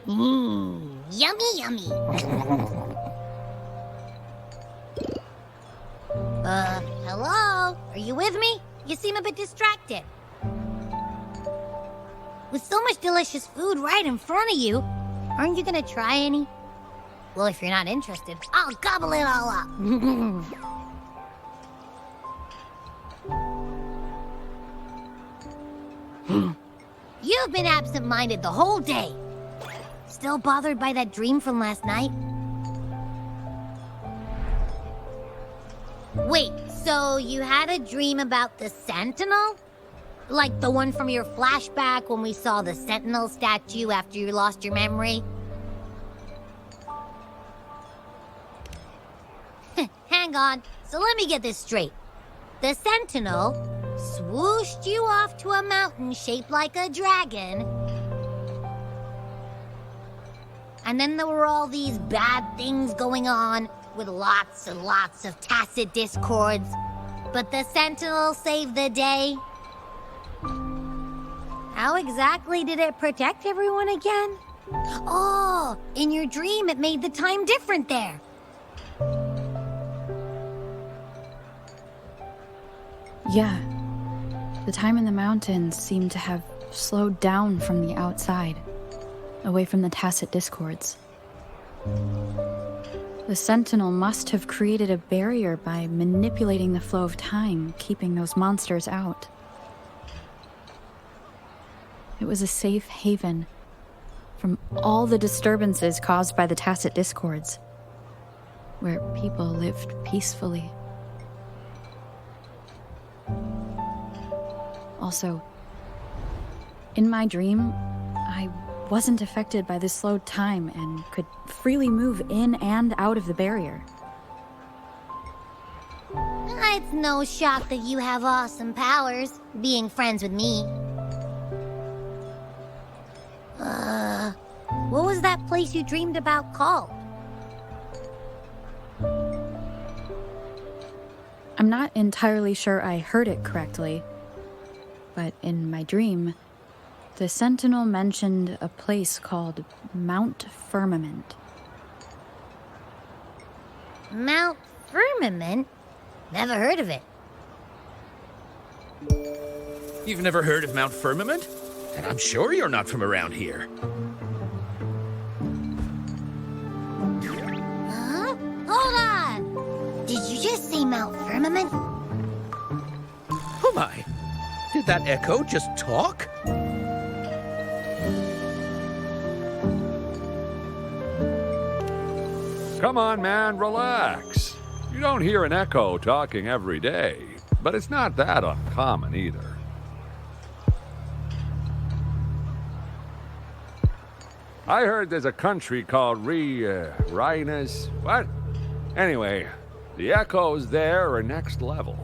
Yummy, yummy. Hello? Are you with me? You seem a bit distracted. With so much delicious food right in front of you, aren't you gonna try any? Well, if you're not interested, I'll gobble it all up. You've been absent-minded the whole day. Still bothered by that dream from last night? Wait, so you had a dream about the Sentinel? Like the one from your flashback when we saw the Sentinel statue after you lost your memory? Hang on, so let me get this straight. The Sentinel swooshed you off to a mountain shaped like a dragon. And then there were all these bad things going on with lots and lots of tacit discords. But the Sentinel saved the day. How exactly did it protect everyone again? Oh, in your dream it made the time different there. Yeah. The time in the mountains seemed to have slowed down from the outside, away from the tacit discords. The Sentinel must have created a barrier by manipulating the flow of time, keeping those monsters out. It was a safe haven from all the disturbances caused by the tacit discords, where people lived peacefully. Also, in my dream, I wasn't affected by the slowed time and could freely move in and out of the barrier. It's no shock that you have awesome powers, being friends with me. What was that place you dreamed about called? I'm not entirely sure I heard it correctly, but in my dream, the Sentinel mentioned a place called Mount Firmament. Mount Firmament? Never heard of it. You've never heard of Mount Firmament? And I'm sure you're not from around here. Huh? Hold on! Did you just say Mount Firmament? Oh my! Did that echo just talk? Come on, man, relax. You don't hear an echo talking every day, but it's not that uncommon either. I heard there's a country called Rhinus. What? Anyway, the echoes there are next level.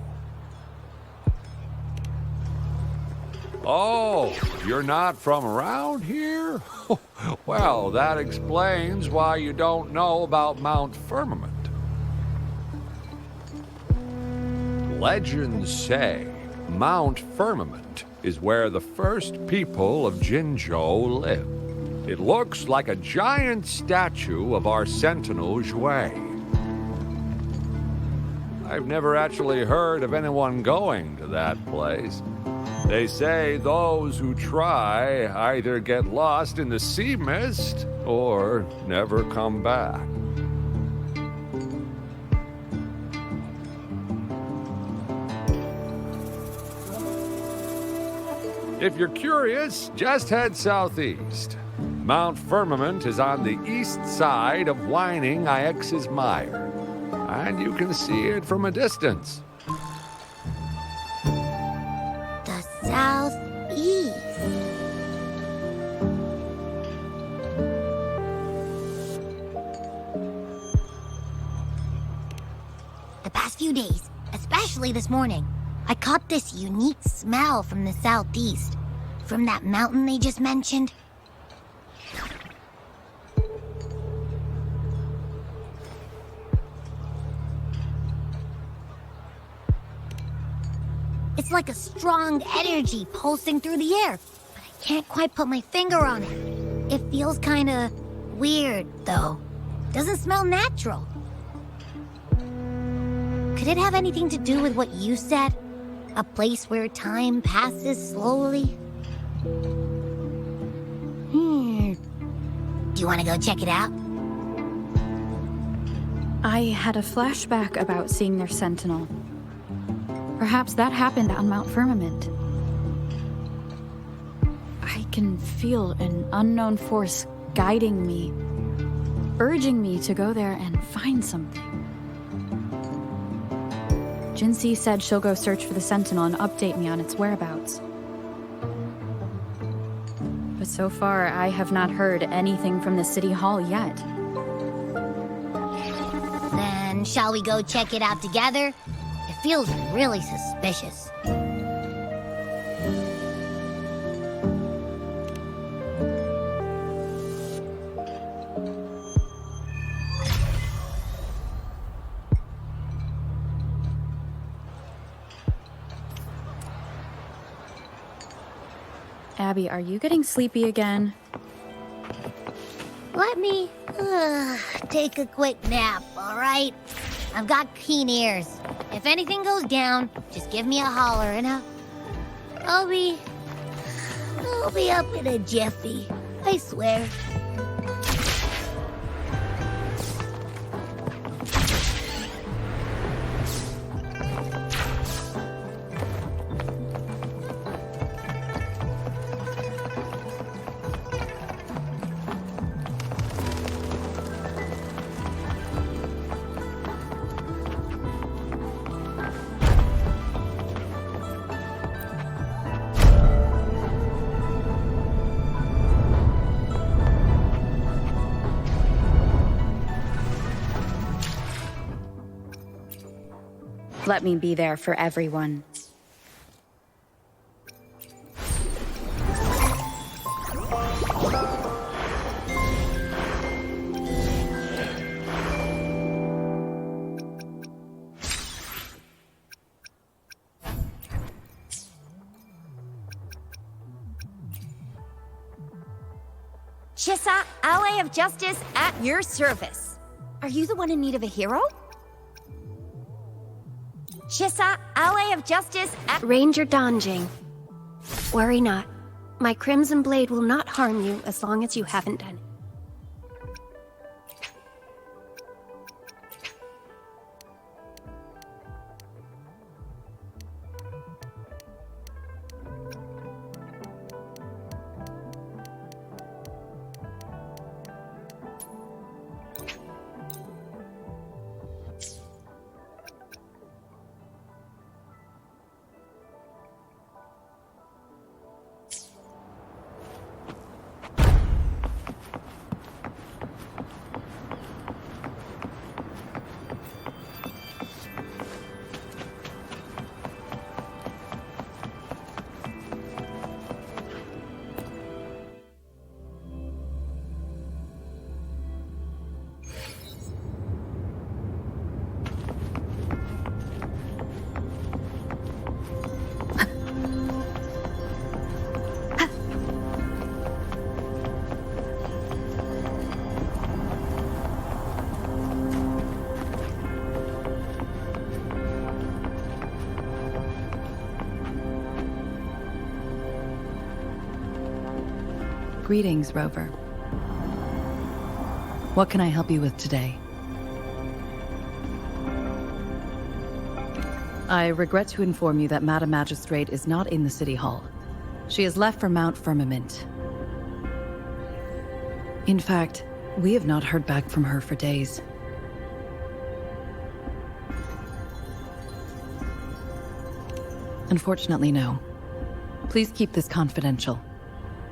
Oh, you're not from around here? Well, that explains why you don't know about Mount Firmament. Legends say Mount Firmament is where the first people of Jinzhou lived. It looks like a giant statue of our Sentinel Zhui. I've never actually heard of anyone going to that place. They say those who try either get lost in the sea mist or never come back. If you're curious, just head southeast. Mount Firmament is on the east side of whining Ix's Mire, and you can see it from a distance. The southeast. The past few days, especially this morning, I caught this unique smell from the southeast, from that mountain they just mentioned. It's like a strong energy pulsing through the air, but I can't quite put my finger on it. It feels kinda weird, though. Doesn't smell natural. Could it have anything to do with what you said? A place where time passes slowly? Do you want to go check it out? I had a flashback about seeing their sentinel. Perhaps that happened on Mount Firmament. I can feel an unknown force guiding me, urging me to go there and find something. Jinsei said she'll go search for the sentinel and update me on its whereabouts. But so far, I have not heard anything from the city hall yet. Then shall we go check it out together? It feels really suspicious. Abby, are you getting sleepy again? Let me take a quick nap, all right? I've got keen ears. If anything goes down, just give me a holler and I'll be up in a jiffy. I swear. Let me be there for everyone. Chisa, ally of justice at your service. Are you the one in need of a hero? Chisa, ally of justice at Ranger Donjing. Worry not. My Crimson Blade will not harm you as long as you haven't done it. Greetings, Rover. What can I help you with today? I regret to inform you that Madam Magistrate is not in the City Hall. She has left for Mount Firmament. In fact, we have not heard back from her for days. Unfortunately, no. Please keep this confidential.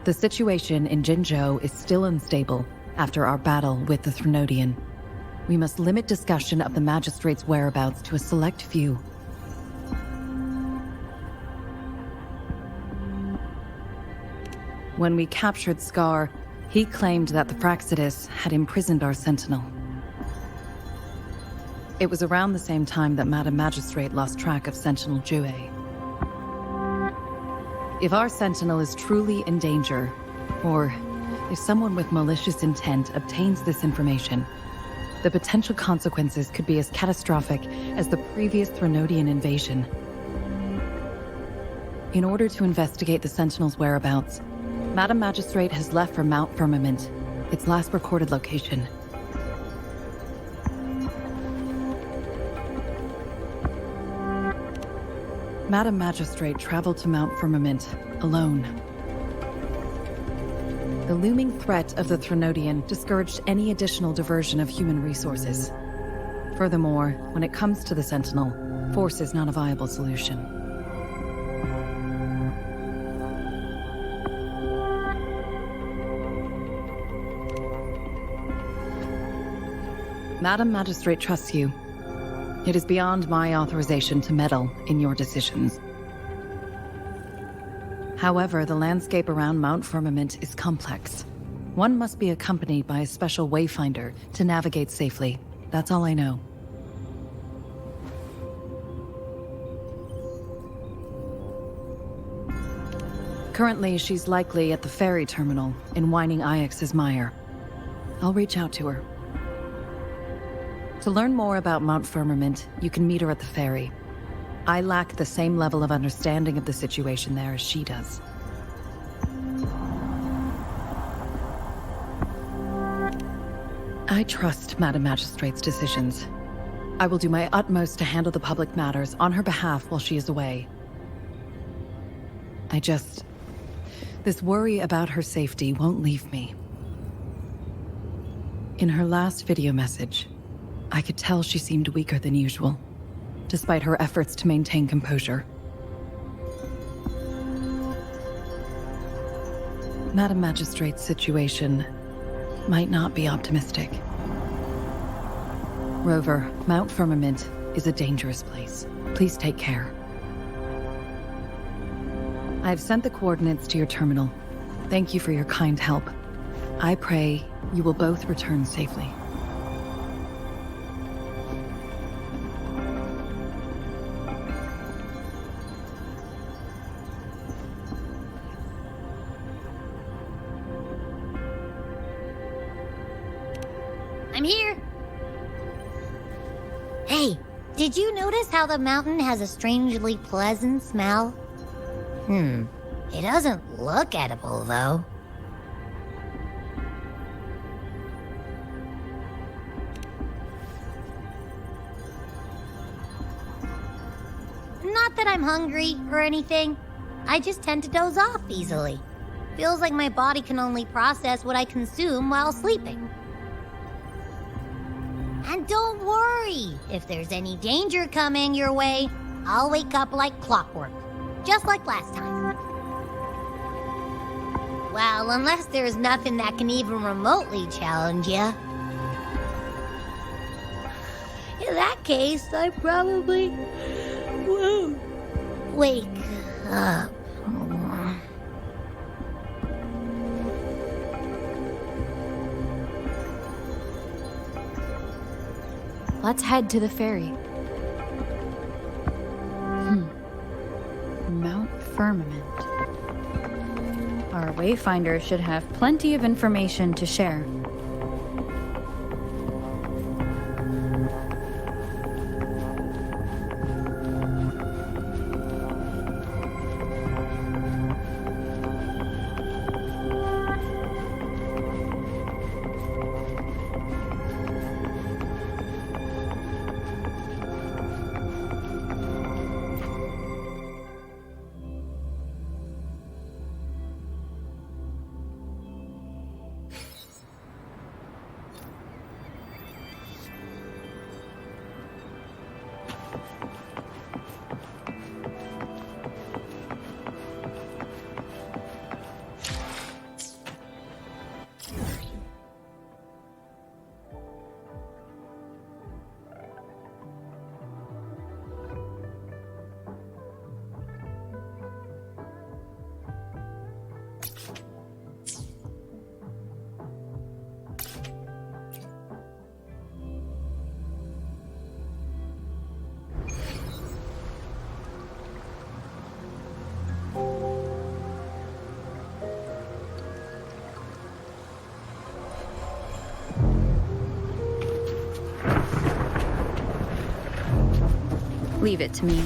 The situation in Jinzhou is still unstable after our battle with the Threnodian. We must limit discussion of the Magistrate's whereabouts to a select few. When we captured Scar, he claimed that the Praxidus had imprisoned our Sentinel. It was around the same time that Madam Magistrate lost track of Sentinel Jue. If our Sentinel is truly in danger, or If someone with malicious intent obtains this information, the potential consequences could be as catastrophic as the previous Threnodian invasion. In order to investigate the Sentinel's whereabouts, Madam Magistrate has left for Mount Firmament, its last recorded location. Madam Magistrate traveled to Mount Firmament alone. The looming threat of the Threnodian discouraged any additional diversion of human resources. Furthermore, when it comes to the Sentinel, force is not a viable solution. Madam Magistrate trusts you. It is beyond my authorization to meddle in your decisions. However, the landscape around Mount Firmament is complex. One must be accompanied by a special wayfinder to navigate safely. That's all I know. Currently, she's likely at the ferry terminal in Whining Ix's mire. I'll reach out to her. To learn more about Mount Firmament, you can meet her at the ferry. I lack the same level of understanding of the situation there as she does. I trust Madam Magistrate's decisions. I will do my utmost to handle the public matters on her behalf while she is away. This worry about her safety won't leave me. In her last video message, I could tell she seemed weaker than usual, despite her efforts to maintain composure. Madam Magistrate's situation might not be optimistic. Rover, Mount Firmament is a dangerous place. Please take care. I've sent the coordinates to your terminal. Thank you for your kind help. I pray you will both return safely. I'm here. Hey, did you notice how the mountain has a strangely pleasant smell? It doesn't look edible, though. Not that I'm hungry or anything. I just tend to doze off easily. Feels like my body can only process what I consume while sleeping. And don't worry, if there's any danger coming your way, I'll wake up like clockwork, just like last time. Well, unless there's nothing that can even remotely challenge you. In that case, I probably won't wake up. Let's head to the ferry. Mount Firmament. Our wayfinder should have plenty of information to share. Leave it to me.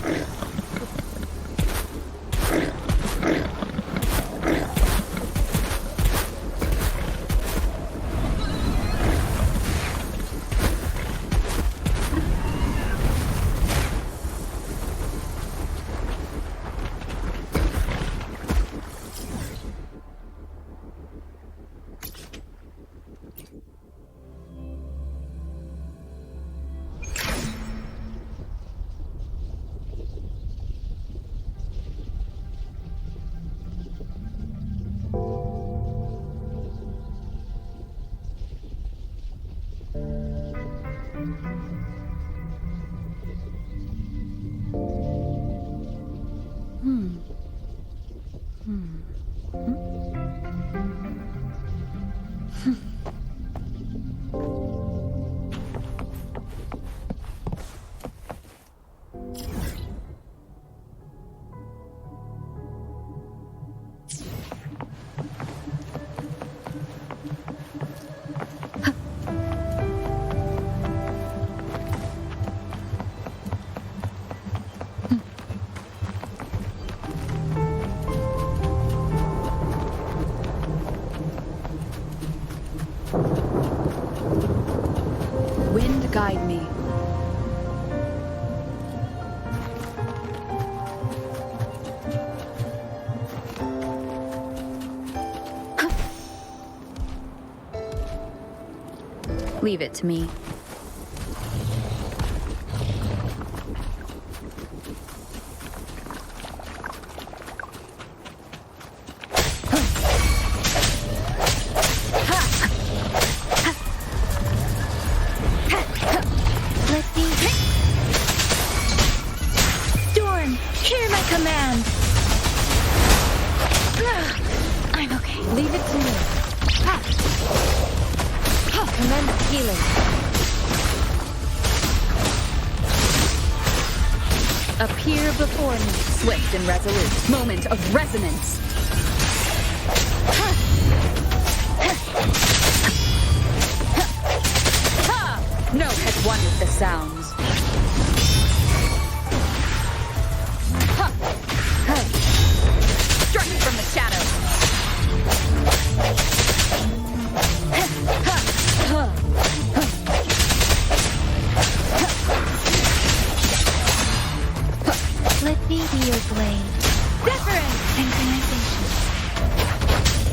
Wind guide me. Leave it to me. Appear before me, swift and resolute. Moment of resonance. No has one with the sounds. Strike from the shadows. Let me be your blade. Different synchronization.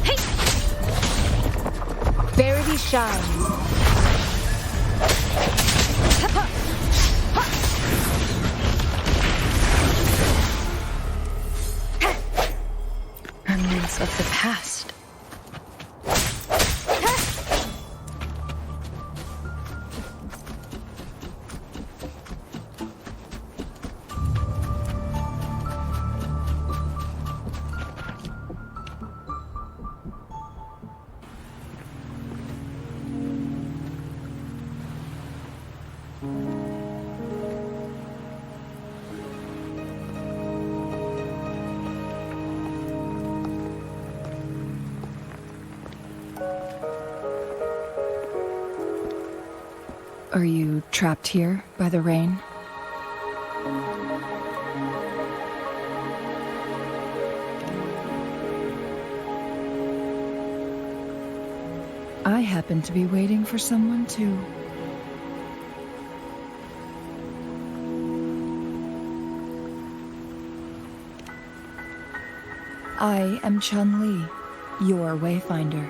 Hey! Verity shines. Remnants of the past. Are you trapped here by the rain? I happen to be waiting for someone too. I am Chun-Li, your wayfinder.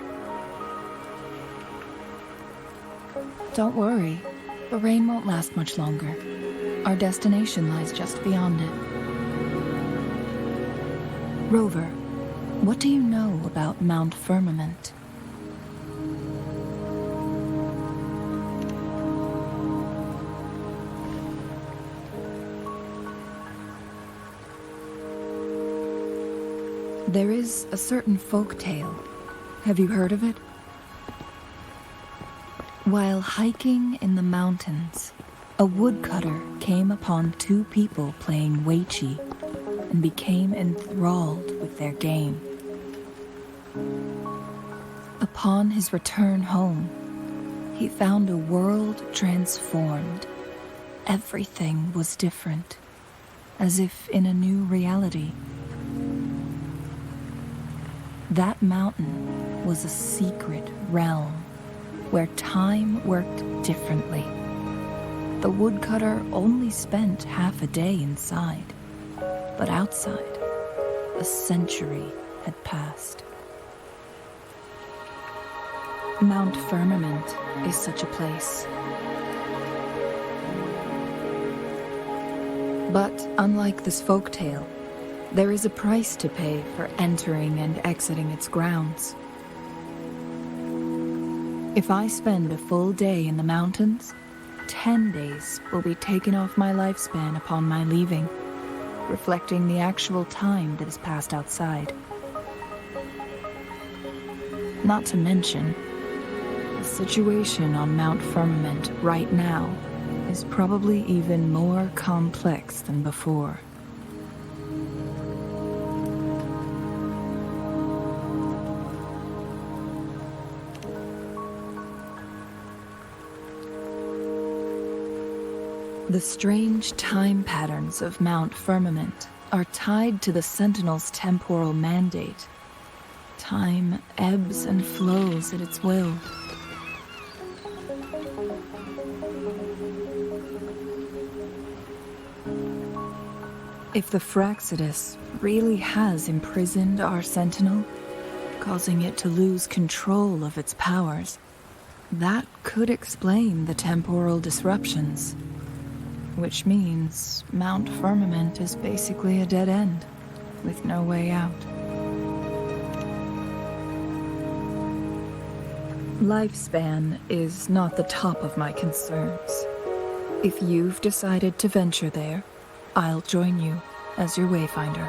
Don't worry, the rain won't last much longer. Our destination lies just beyond it. Rover, what do you know about Mount Firmament? There is a certain folk tale. Have you heard of it? While hiking in the mountains, a woodcutter came upon two people playing weiqi and became enthralled with their game. Upon his return home, he found a world transformed. Everything was different. as if in a new reality. That mountain was a secret realm where time worked differently. The woodcutter only spent half a day inside, but outside, a century had passed. Mount Firmament is such a place. But unlike this folktale, there is a price to pay for entering and exiting its grounds. If I spend a full day in the mountains, 10 days will be taken off my lifespan upon my leaving, reflecting the actual time that is passed outside. Not to mention, the situation on Mount Firmament right now is probably even more complex than before. The strange time patterns of Mount Firmament are tied to the Sentinel's temporal mandate. Time ebbs and flows at its will. If the Fraxidus really has imprisoned our Sentinel, causing it to lose control of its powers, that could explain the temporal disruptions. Which means Mount Firmament is basically a dead end, with no way out. Lifespan is not the top of my concerns. If you've decided to venture there, I'll join you as your wayfinder.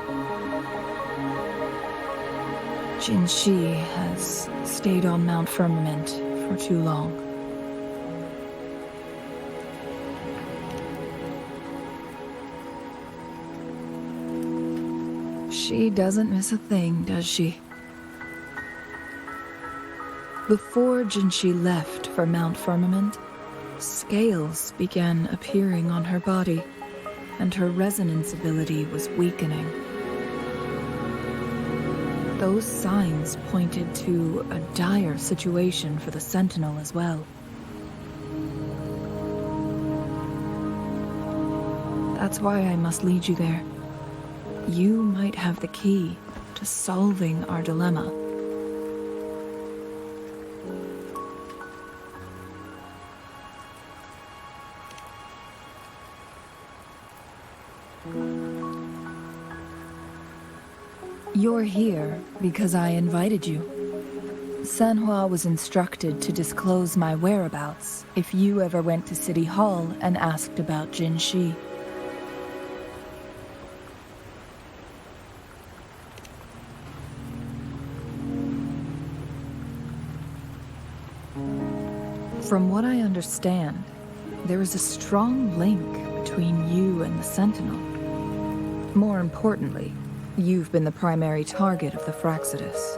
Jinshi has stayed on Mount Firmament for too long. She doesn't miss a thing, does she? Before Jinshi left for Mount Firmament, scales began appearing on her body, and her resonance ability was weakening. Those signs pointed to a dire situation for the Sentinel as well. That's why I must lead you there. You might have the key to solving our dilemma. You're here because I invited you. Sanhua was instructed to disclose my whereabouts if you ever went to City Hall and asked about Jinshi. From what I understand, there is a strong link between you and the Sentinel. More importantly, you've been the primary target of the Fraxidus.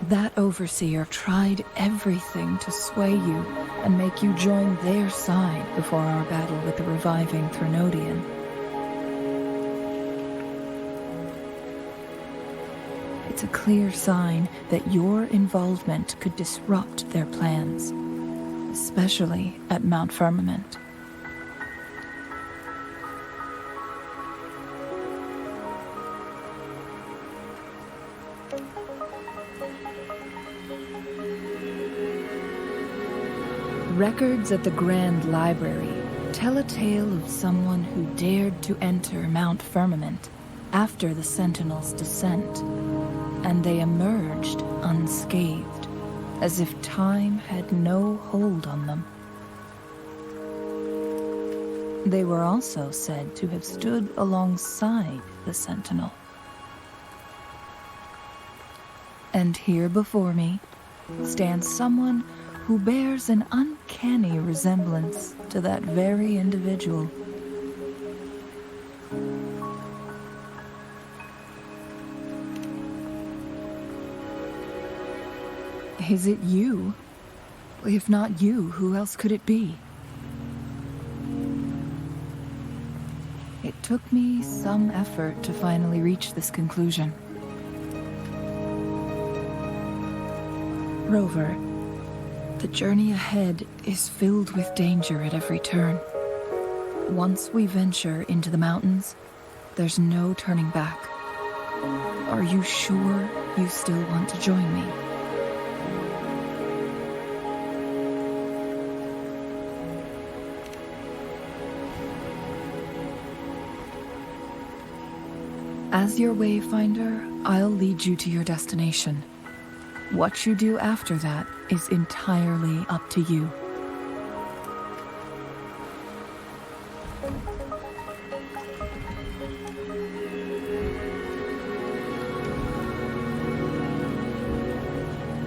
That overseer tried everything to sway you and make you join their side before our battle with the reviving Threnodian. It's a clear sign that your involvement could disrupt their plans, especially at Mount Firmament. Records at the Grand Library tell a tale of someone who dared to enter Mount Firmament after the Sentinel's descent, and they emerged unscathed, as if time had no hold on them. They were also said to have stood alongside the Sentinel. And here before me stands someone who bears an uncanny resemblance to that very individual. Is it you? If not you, who else could it be? took me some effort to finally reach this conclusion. Rover, the journey ahead is filled with danger at every turn. Once we venture into the mountains, there's no turning back. Are you sure you still want to join me? As your wayfinder, I'll lead you to your destination. What you do after that is entirely up to you.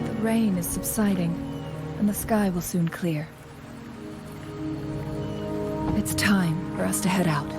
The rain is subsiding, and the sky will soon clear. It's time for us to head out.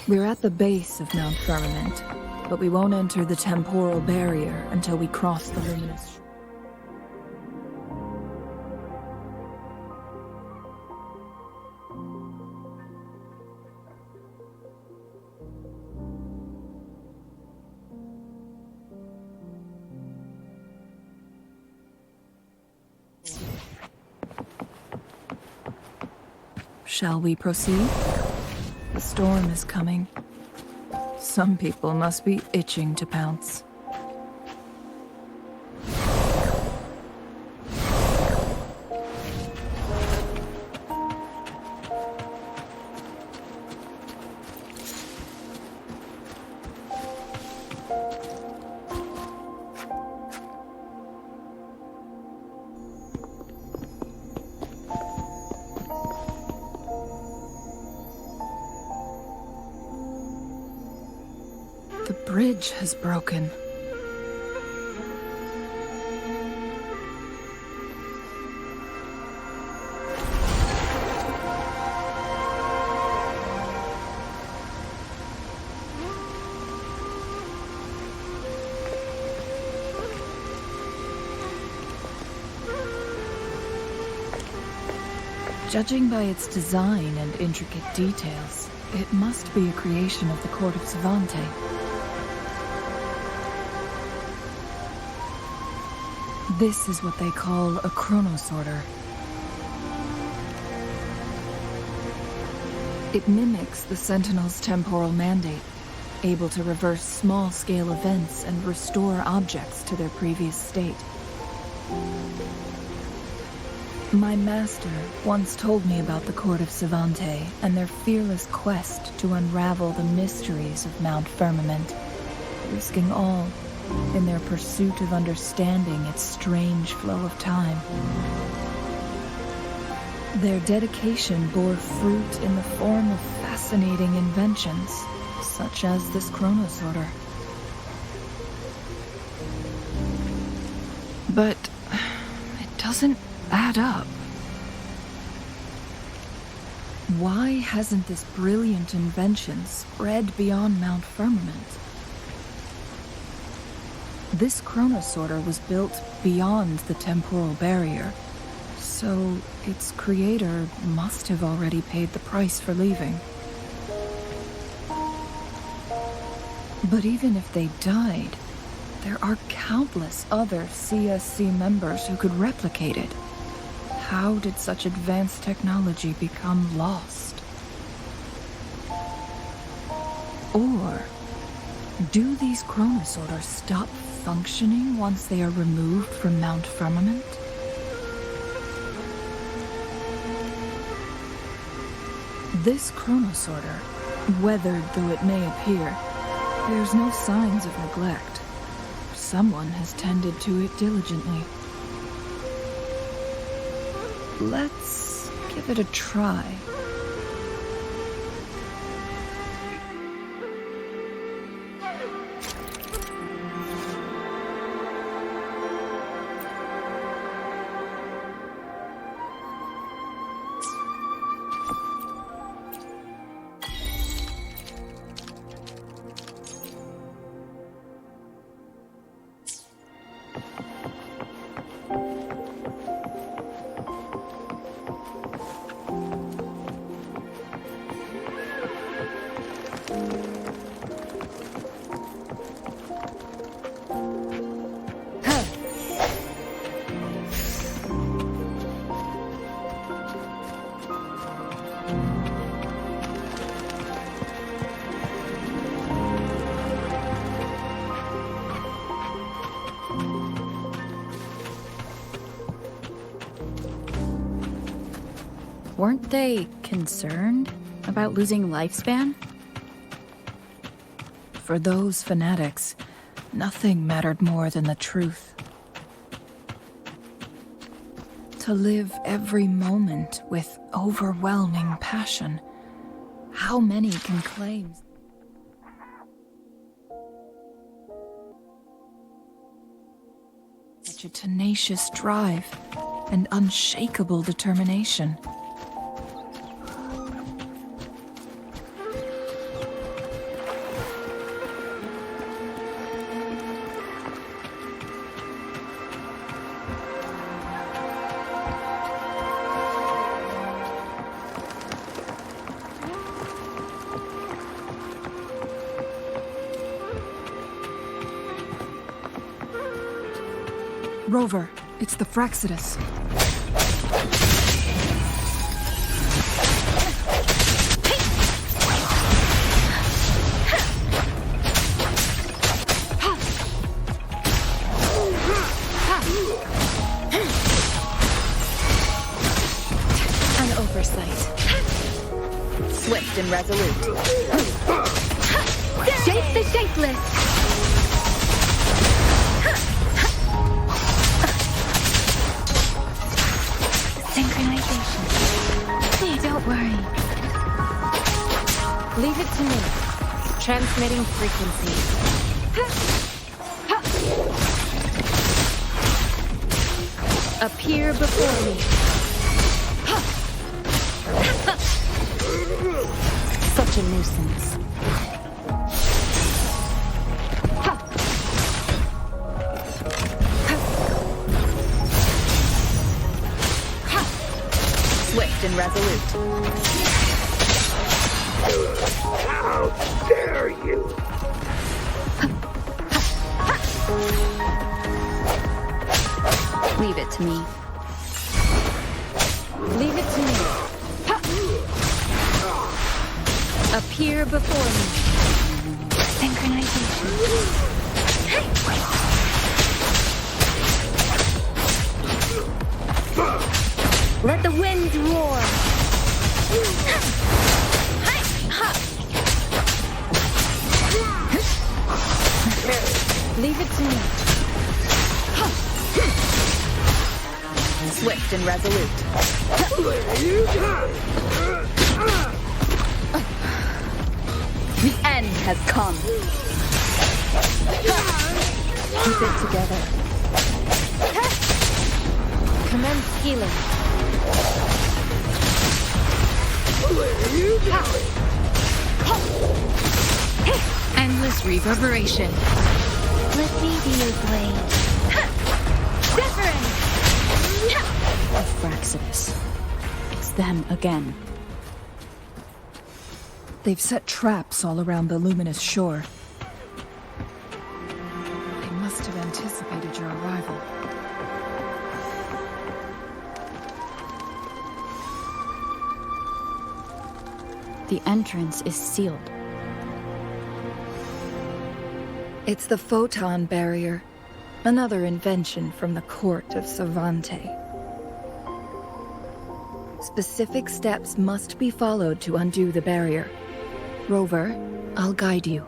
We're at the base of Mount Firmament, but we won't enter the temporal barrier until we cross the luminous... Shall we proceed? The storm is coming. Some people must be itching to pounce. The bridge has broken. Judging by its design and intricate details, it must be a creation of the court of Savante. This is what they call a chronosorter. It mimics the Sentinel's temporal mandate, able to reverse small-scale events and restore objects to their previous state. My master once told me about the court of Savante and their fearless quest to unravel the mysteries of Mount Firmament, risking all in their pursuit of understanding its strange flow of time. Their dedication bore fruit in the form of fascinating inventions, such as this chronosorter. But it doesn't add up. Why hasn't this brilliant invention spread beyond Mount Firmament? This chronosorter was built beyond the temporal barrier, so its creator must have already paid the price for leaving. But even if they died, there are countless other CSC members who could replicate it. How did such advanced technology become lost? Or do these chronosorters stop functioning once they are removed from Mount Firmament? This chronosorter, weathered though it may appear, bears no signs of neglect. Someone has tended to it diligently. Let's give it a try. Weren't they concerned about losing lifespan? For those fanatics, nothing mattered more than the truth. To live every moment with overwhelming passion. How many can claim? Such a tenacious drive and unshakable determination. Rover, it's the Fraxidus. An oversight. Swift and resolute. Shape the shapeless! Don't worry. Leave it to me. Transmitting frequency. Appear before me. Such a nuisance. Swift and resolute. How dare you! Leave it to me. Leave it to me. Appear before me. Synchronization. Let the winds roar. Leave it to me. Swift fast and resolute. The end has come. Keep it together. Commence healing. Endless reverberation. Let me be your blade. Different! The Fraxidus. It's them again. They've set traps all around the luminous shore. They must have anticipated your arrival. The entrance is sealed. It's the photon barrier, another invention from the court of Savante. Specific steps must be followed to undo the barrier. Rover, I'll guide you.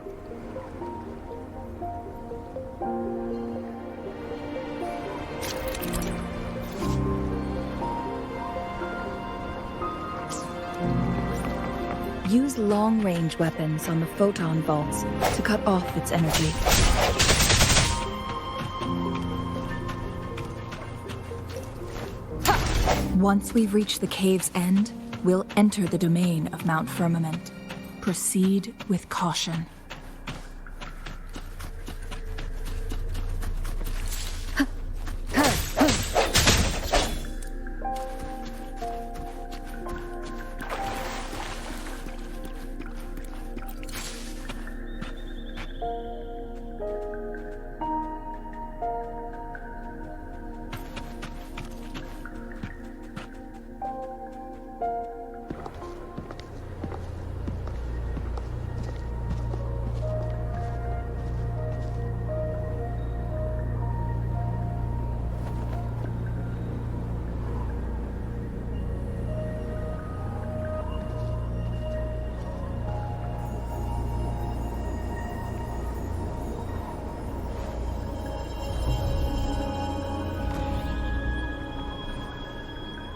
Use long-range weapons on the photon vaults to cut off its energy. Once we've reached the cave's end, we'll enter the domain of Mount Firmament. Proceed with caution.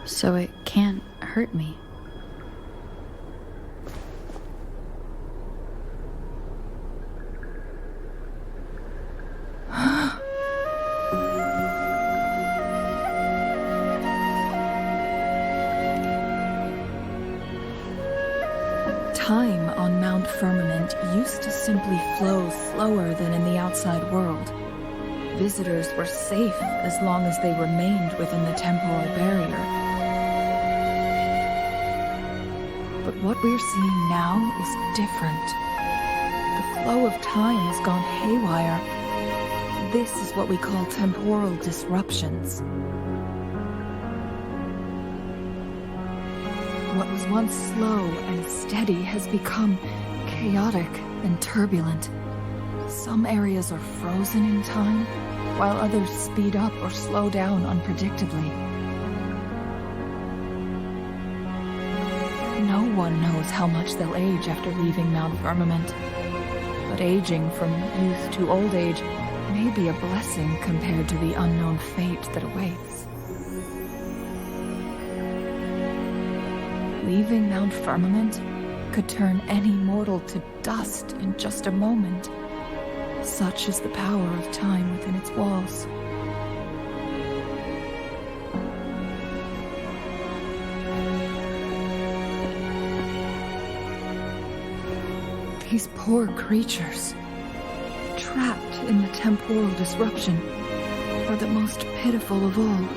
So it can't hurt me. Time on Mount Firmament used to simply flow slower than in the outside world. Visitors were safe as long as they remained within the temporal barrier. But what we're seeing now is different. The flow of time has gone haywire. This is what we call temporal disruptions. What was once slow and steady has become chaotic and turbulent. Some areas are frozen in time, while others speed up or slow down unpredictably. No one knows how much they'll age after leaving Mount Firmament. But aging from youth to old age may be a blessing compared to the unknown fate that awaits. Leaving Mount Firmament could turn any mortal to dust in just a moment. Such is the power of time within its walls. These poor creatures, trapped in the temporal disruption, are the most pitiful of all.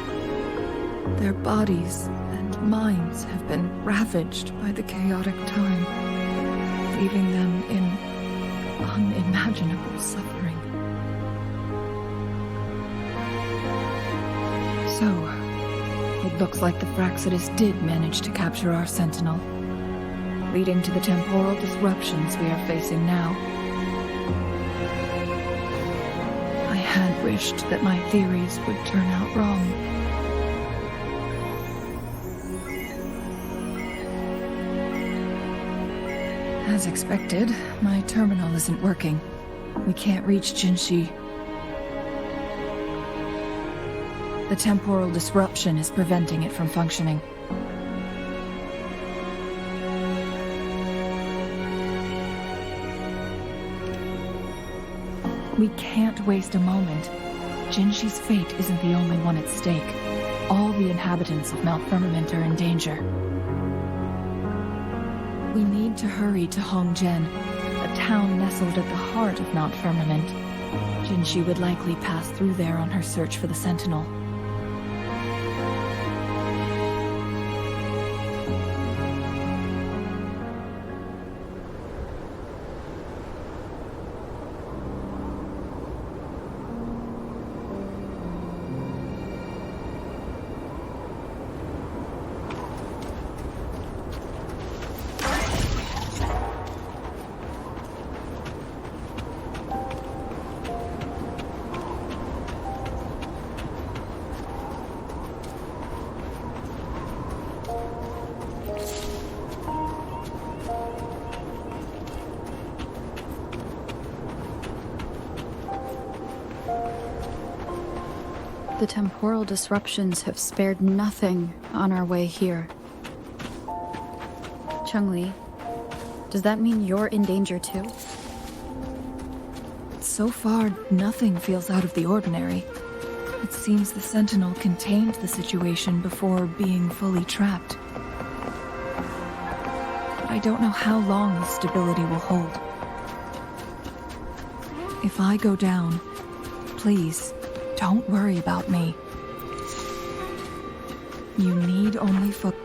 Their bodies and minds have been ravaged by the chaotic time, leaving them in unimaginable suffering. So, it looks like the Fraxidus did manage to capture our sentinel, leading to the temporal disruptions we are facing now. I had wished that my theories would turn out wrong. As expected, my terminal isn't working. We can't reach Jinshi. The temporal disruption is preventing it from functioning. We can't waste a moment. Jinshi's fate isn't the only one at stake. All the inhabitants of Mount Firmament are in danger. We need to hurry to Hongjian, a town nestled at the heart of Mount Firmament. Jinshi would likely pass through there on her search for the Sentinel. The temporal disruptions have spared nothing on our way here. Chun-Li, does that mean you're in danger too? So far, nothing feels out of the ordinary. It seems the Sentinel contained the situation before being fully trapped. But I don't know how long this stability will hold. If I go down, please, don't worry about me. You need only focus.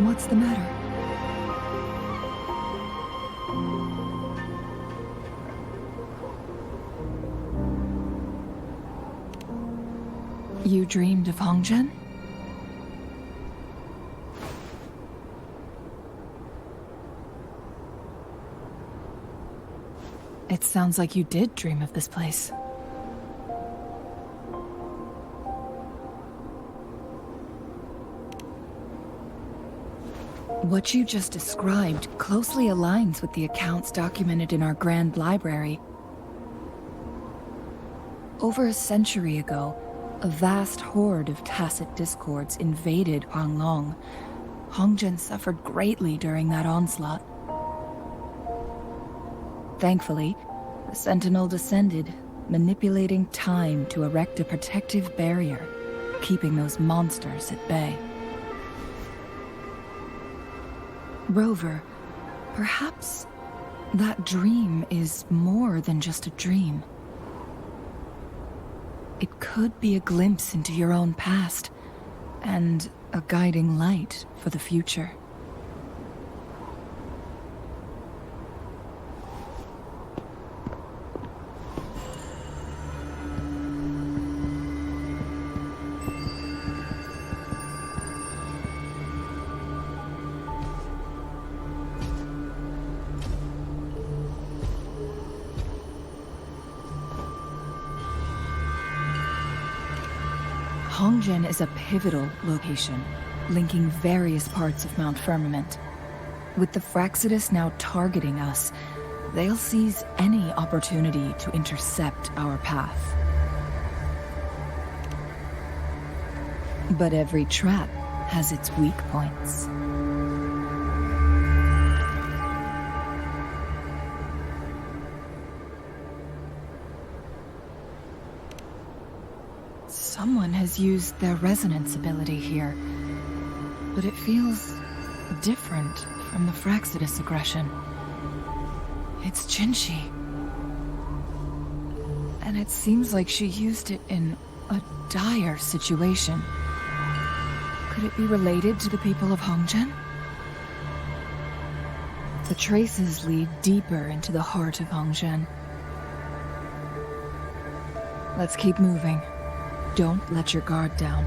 What's the matter? You dreamed of Hongjian? It sounds like you did dream of this place. What you just described closely aligns with the accounts documented in our Grand Library. Over a century ago, a vast horde of tacit discords invaded Huanglong. Hongjian suffered greatly during that onslaught. Thankfully, the Sentinel descended, manipulating time to erect a protective barrier, keeping those monsters at bay. Rover, perhaps that dream is more than just a dream. It could be a glimpse into your own past, and a guiding light for the future. Hongjian is a pivotal location, linking various parts of Mount Firmament. With the Fraxidus now targeting us, they'll seize any opportunity to intercept our path. But every trap has its weak points. Someone has used their resonance ability here, but it feels different from the Fraxidus aggression. It's Jinshi. And it seems like she used it in a dire situation. Could it be related to the people of Hongzhen? The traces lead deeper into the heart of Hongzhen. Let's keep moving. Don't let your guard down.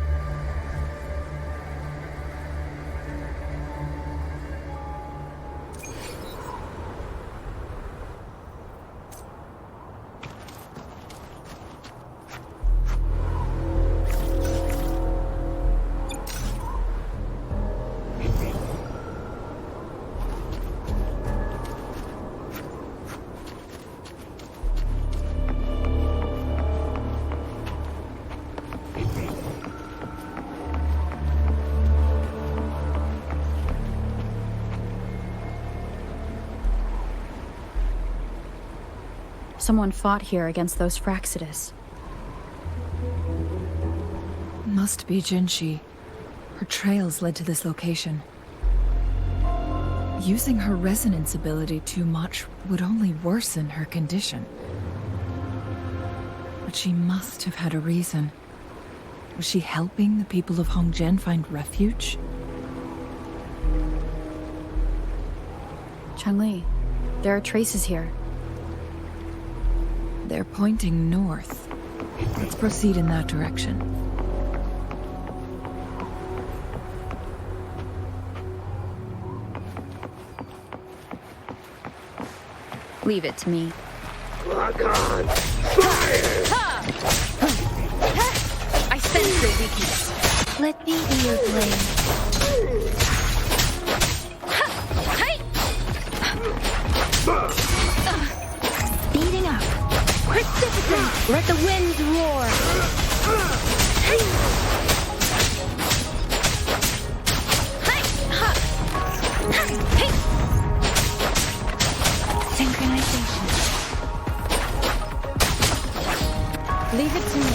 Someone fought here against those Fraxidus. Must be Jinshi. Her trails led to this location. Using her resonance ability too much would only worsen her condition. But she must have had a reason. Was she helping the people of Hongzhen find refuge? Changli, there are traces here. They're pointing north. Let's proceed in that direction. Leave it to me. Lock on! Fire! I sense your weakness. Let me be your blade. Speeding up. Precipitant! Let the winds roar! Synchronization. Leave it to me.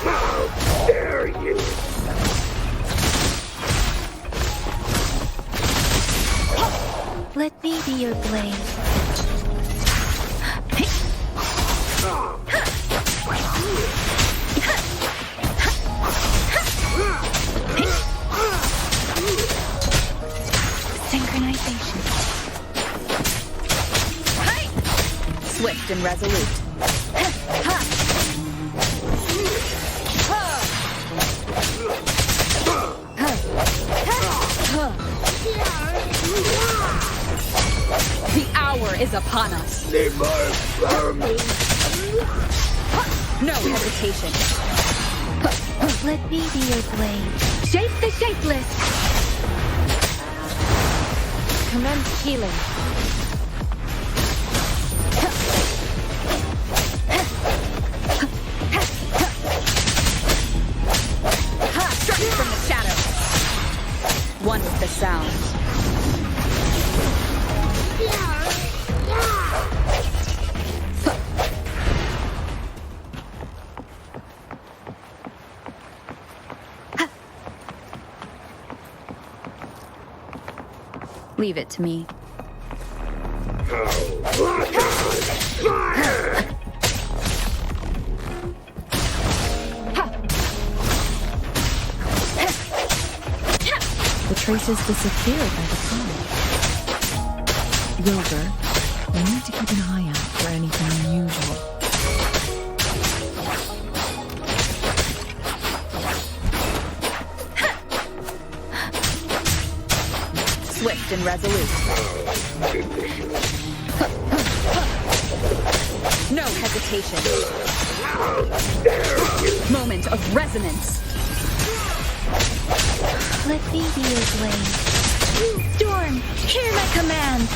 How dare you! Let me be your blade. Synchronization. Swift and resolute. The hour is upon us. Need more vermin! No hesitation. Let me be your blade. Shape the shapeless. Commence healing. Strike from the shadows. One with the sound. Leave it to me. Lock on! Fire! The traces disappeared by the time. Wilbur, we need to keep an eye out for anything unusual. Swift and resolute. No hesitation. Moment of resonance. Let me be your blade. Storm, hear my command.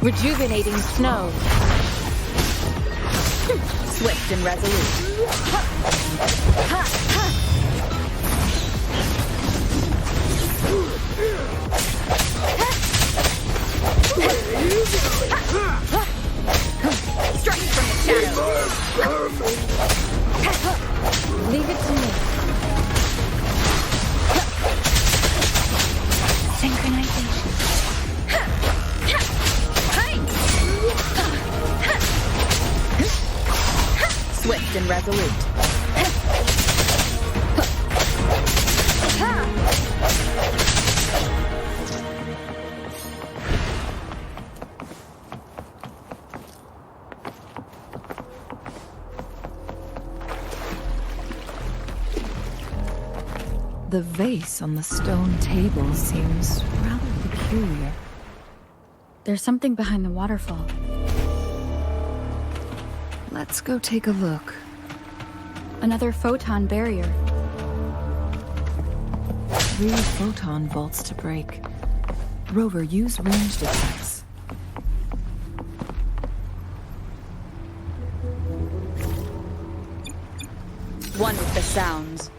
Rejuvenating snow. Swift and resolute. Strike from the shadows. Leave it to me. Synchronization. and resolute. The vase on the stone table seems rather peculiar. There's something behind the waterfall. Let's go take a look. Another photon barrier. 3 photon vaults to break. Rover, use ranged attacks. One with the sounds.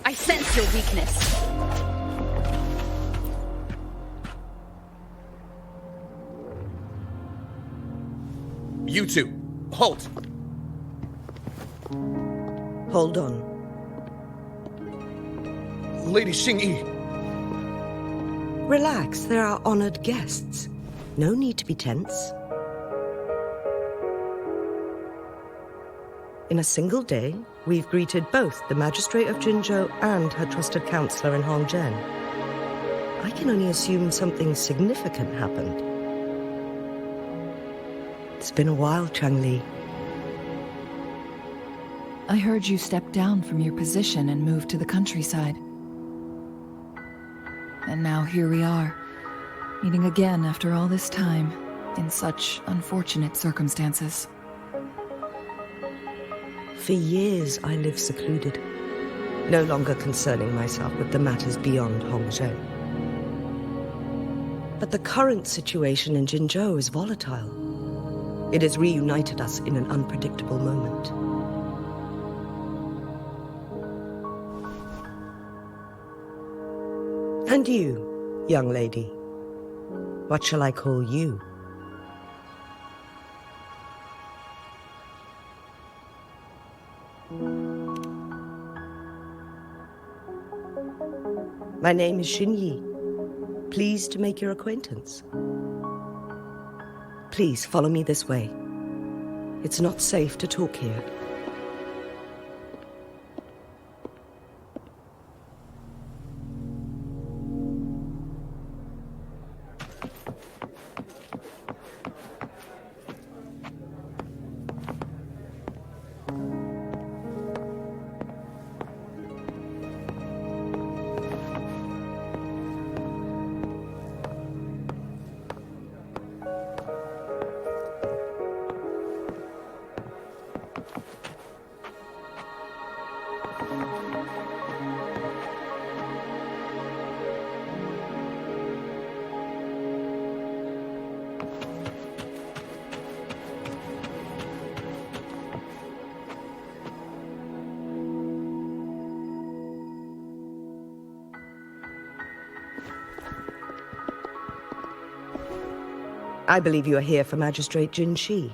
I sense your weakness. You two, halt! Hold on. Lady Xingyi. Relax, they're our honored guests. No need to be tense. In a single day, we've greeted both the Magistrate of Jinzhou and her trusted counselor in Hongzhen. I can only assume something significant happened. It's been a while, Changli. I heard you step down from your position and move to the countryside. And now here we are, meeting again after all this time, in such unfortunate circumstances. For years, I lived secluded, no longer concerning myself with the matters beyond Hongzhen. But the current situation in Jinzhou is volatile. It has reunited us in an unpredictable moment. And you, young lady, what shall I call you? My name is Xinyi. Pleased to make your acquaintance. Please follow me this way. It's not safe to talk here. I believe you are here for Magistrate Jin Shi.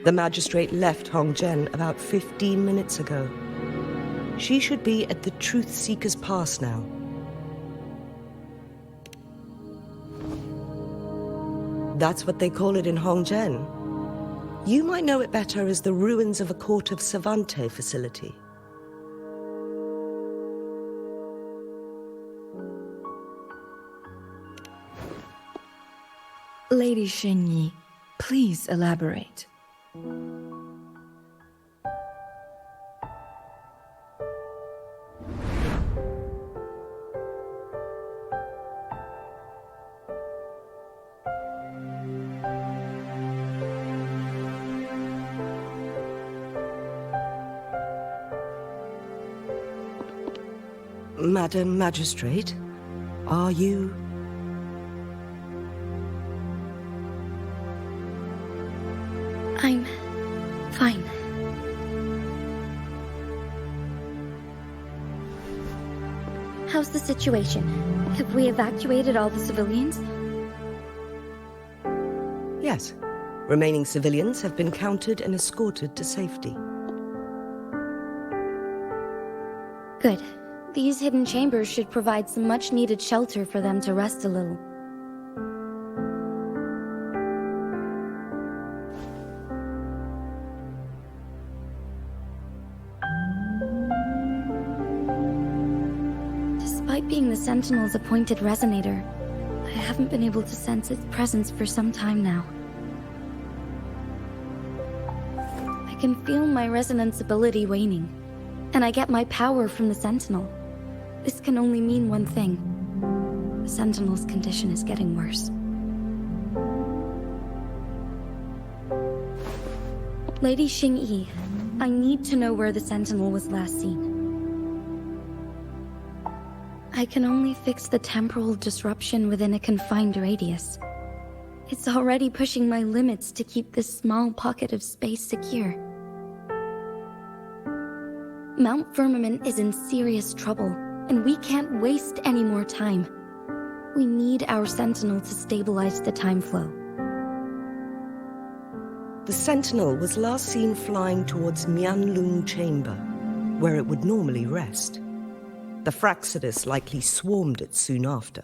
The magistrate left Hongzhen about 15 minutes ago. She should be at the Truth Seeker's Pass now. That's what they call it in Hongzhen. You might know it better as the ruins of a Court of Savante facility. Lady Xinyi, please elaborate. Madam Magistrate, are you... I'm fine. How's the situation? Have we evacuated all the civilians? Yes. Remaining civilians have been counted and escorted to safety. Good. These hidden chambers should provide some much-needed shelter for them to rest a little. the Sentinel's appointed resonator. I haven't been able to sense its presence for some time now. I can feel my resonance ability waning, and I get my power from the Sentinel. This can only mean one thing. The Sentinel's condition is getting worse. Lady Xingyi, I need to know where the Sentinel was last seen. I can only fix the temporal disruption within a confined radius. It's already pushing my limits to keep this small pocket of space secure. Mount Firmament is in serious trouble, and we can't waste any more time. We need our Sentinel to stabilize the time flow. The Sentinel was last seen flying towards Mianlung Chamber, where it would normally rest. The Fraxidus likely swarmed it soon after.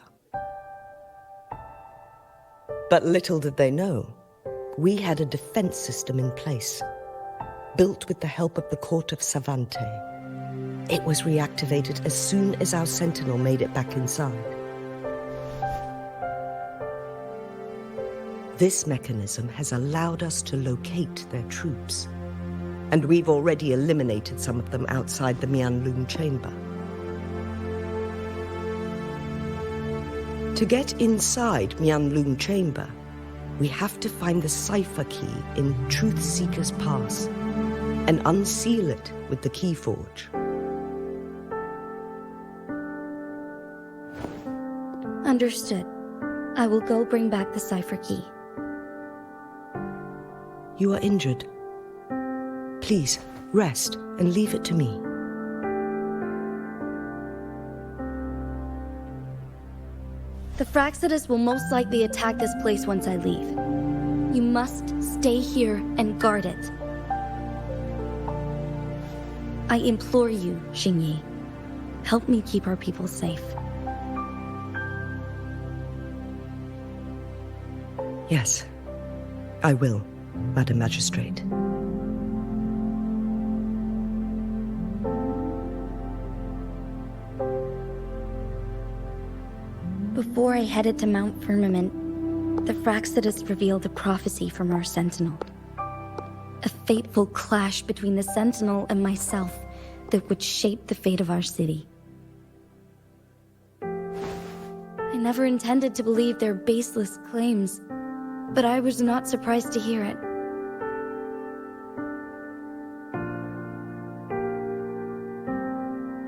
But little did they know, we had a defense system in place, built with the help of the court of Savante. It was reactivated as soon as our Sentinel made it back inside. This mechanism has allowed us to locate their troops, and we've already eliminated some of them outside the Mianlung Chamber. To get inside Mianlung Chamber, we have to find the cipher key in Truth Seeker's Pass and unseal it with the Keyforge. Understood. I will go bring back the cipher key. You are injured. Please, rest and leave it to me. The Fraxidus will most likely attack this place once I leave. You must stay here and guard it. I implore you, Xingyi. Help me keep our people safe. Yes, I will, Madam Magistrate. Before I headed to Mount Firmament, the Fraxidus revealed a prophecy from our Sentinel. A fateful clash between the Sentinel and myself that would shape the fate of our city. I never intended to believe their baseless claims, but I was not surprised to hear it.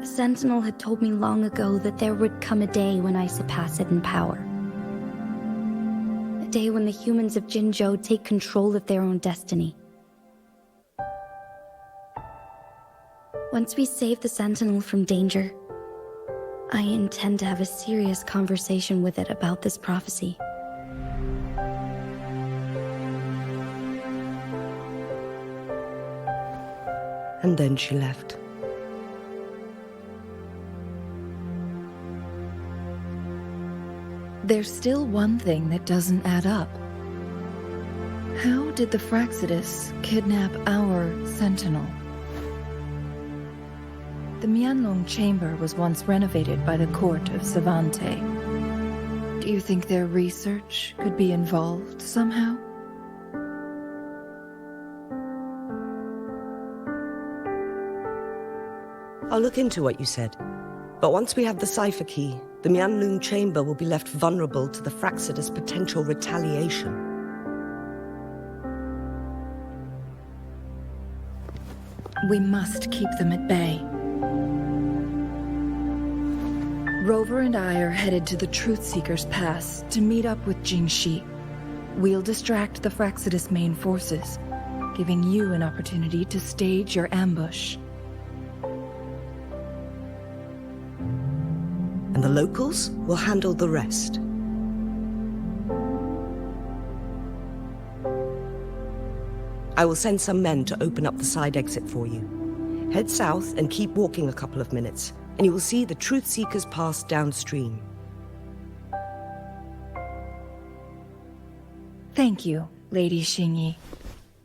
The Sentinel had told me long ago that there would come a day when I surpass it in power. A day when the humans of Jinzhou take control of their own destiny. Once we save the Sentinel from danger, I intend to have a serious conversation with it about this prophecy. And then she left. There's still one thing that doesn't add up. How did the Fraxidus kidnap our Sentinel? The Mianlong Chamber was once renovated by the court of Savante. Do you think their research could be involved somehow? I'll look into what you said. But once we have the cipher key, the Mianlung Chamber will be left vulnerable to the Fraxidus' potential retaliation. We must keep them at bay. Rover and I are headed to the Truth Seeker's Pass to meet up with Jingxi. We'll distract the Fraxidus' main forces, giving you an opportunity to stage your ambush. And the locals will handle the rest. I will send some men to open up the side exit for you. Head south and keep walking a couple of minutes, and you will see the Truth Seeker's Pass downstream. Thank you, Lady Xingyi.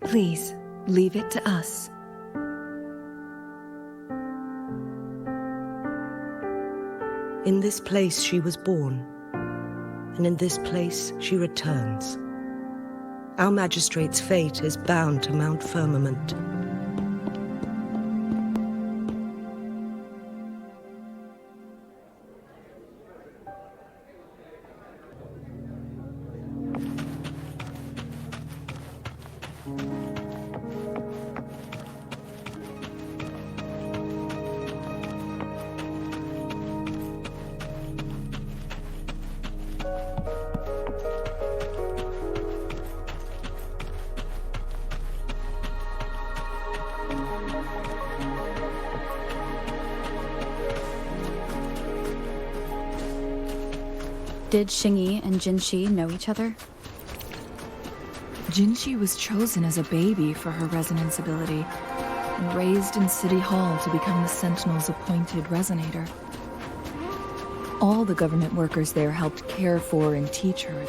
Please, leave it to us. In this place she was born, and in this place she returns. Our magistrate's fate is bound to Mount Firmament. Did Xingyi and Jinshi know each other? Jinshi was chosen as a baby for her resonance ability and raised in City Hall to become the Sentinel's appointed resonator. All the government workers there helped care for and teach her.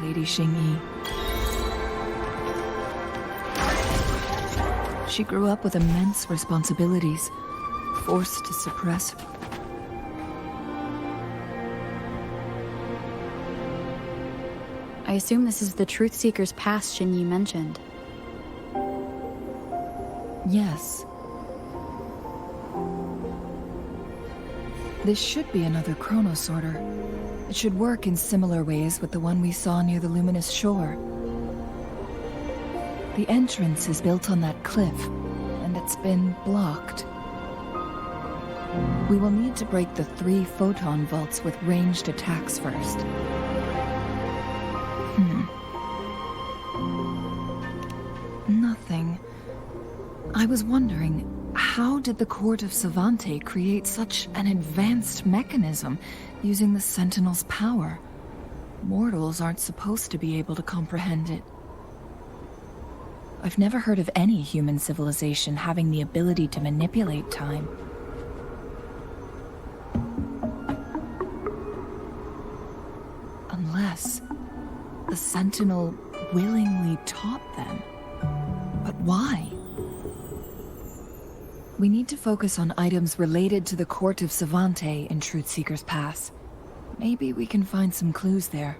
Lady Xingyi. She grew up with immense responsibilities, forced to suppress. I assume this is the Truth Seeker's past Xingyi mentioned. Yes. This should be another chronosorter. It should work in similar ways with the one we saw near the luminous shore. The entrance is built on that cliff, and it's been blocked. We will need to break the 3 photon vaults with ranged attacks first. Nothing. I was wondering, how did the Court of Savante create such an advanced mechanism using the Sentinel's power? Mortals aren't supposed to be able to comprehend it. I've never heard of any human civilization having the ability to manipulate time. Unless the Sentinel willingly taught them. But why? We need to focus on items related to the Court of Savante in Truthseeker's Pass. Maybe we can find some clues there.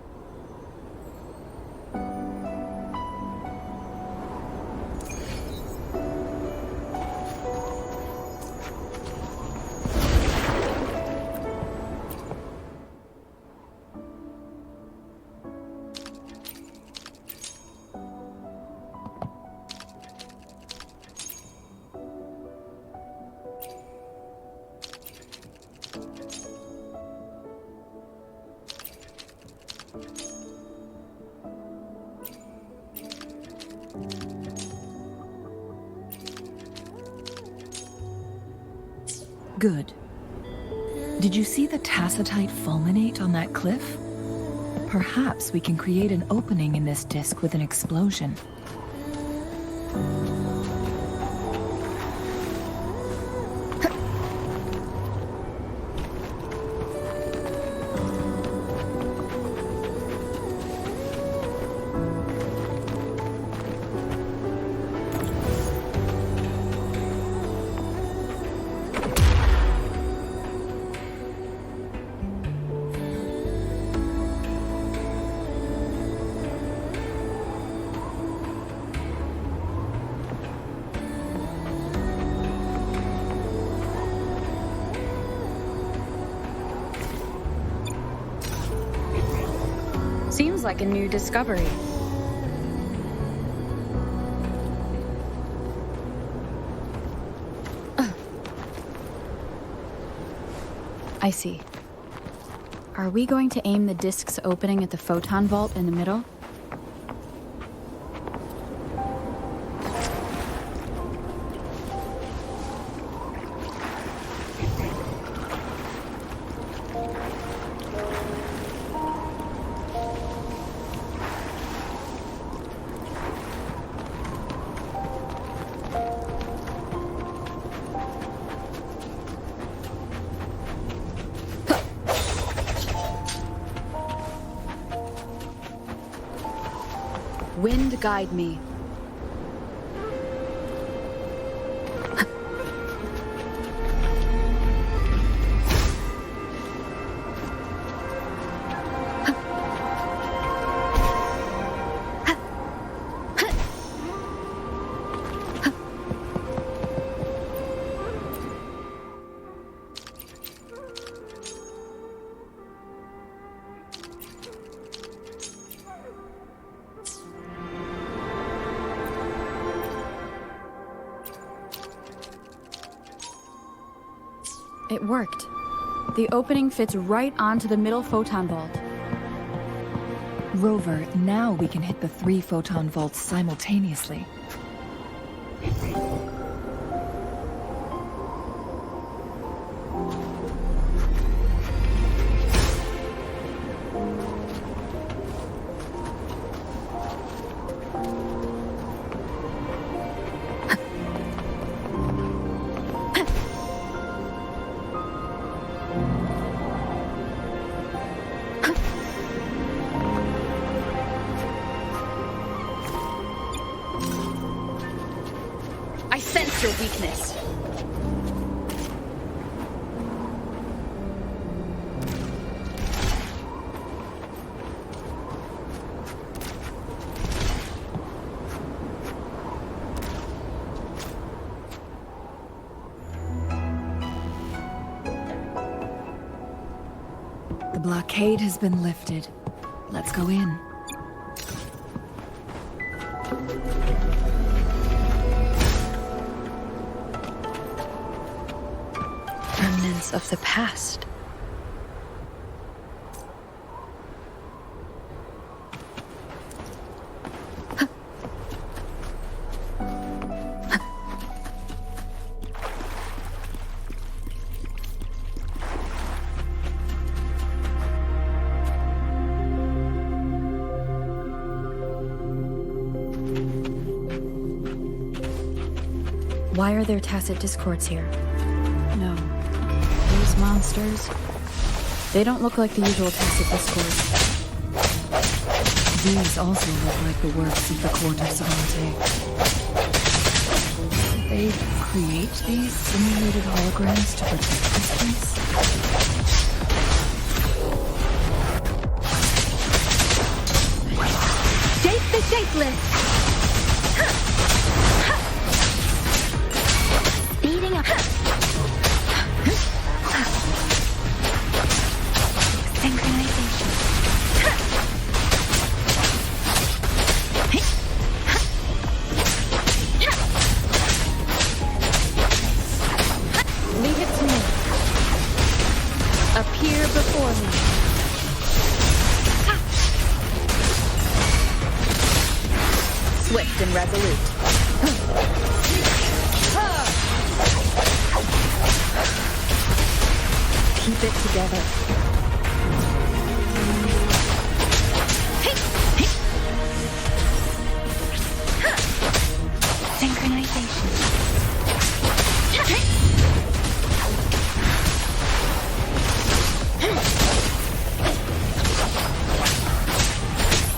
Good. Did you see the tacitite fulminate on that cliff? Perhaps we can create an opening in this disk with an explosion. Seems like a new discovery. I see. Are we going to aim the disk's opening at the photon vault in the middle? Wind guide me. It worked. The opening fits right onto the middle photon vault. Rover, now we can hit the 3 photon vaults simultaneously. I sense your weakness. The blockade has been lifted. Let's go in. Remnants of the past. Why are there tacit discords here? No. These monsters, they don't look like the usual tacit discords. These also look like the works of the court of Savante. Did they create these simulated holograms to protect this place? Shape the shapeless! Speeding up. Synchronization. Leave it to me. Appear before me. Swift and resolute. Keep it together. Synchronization.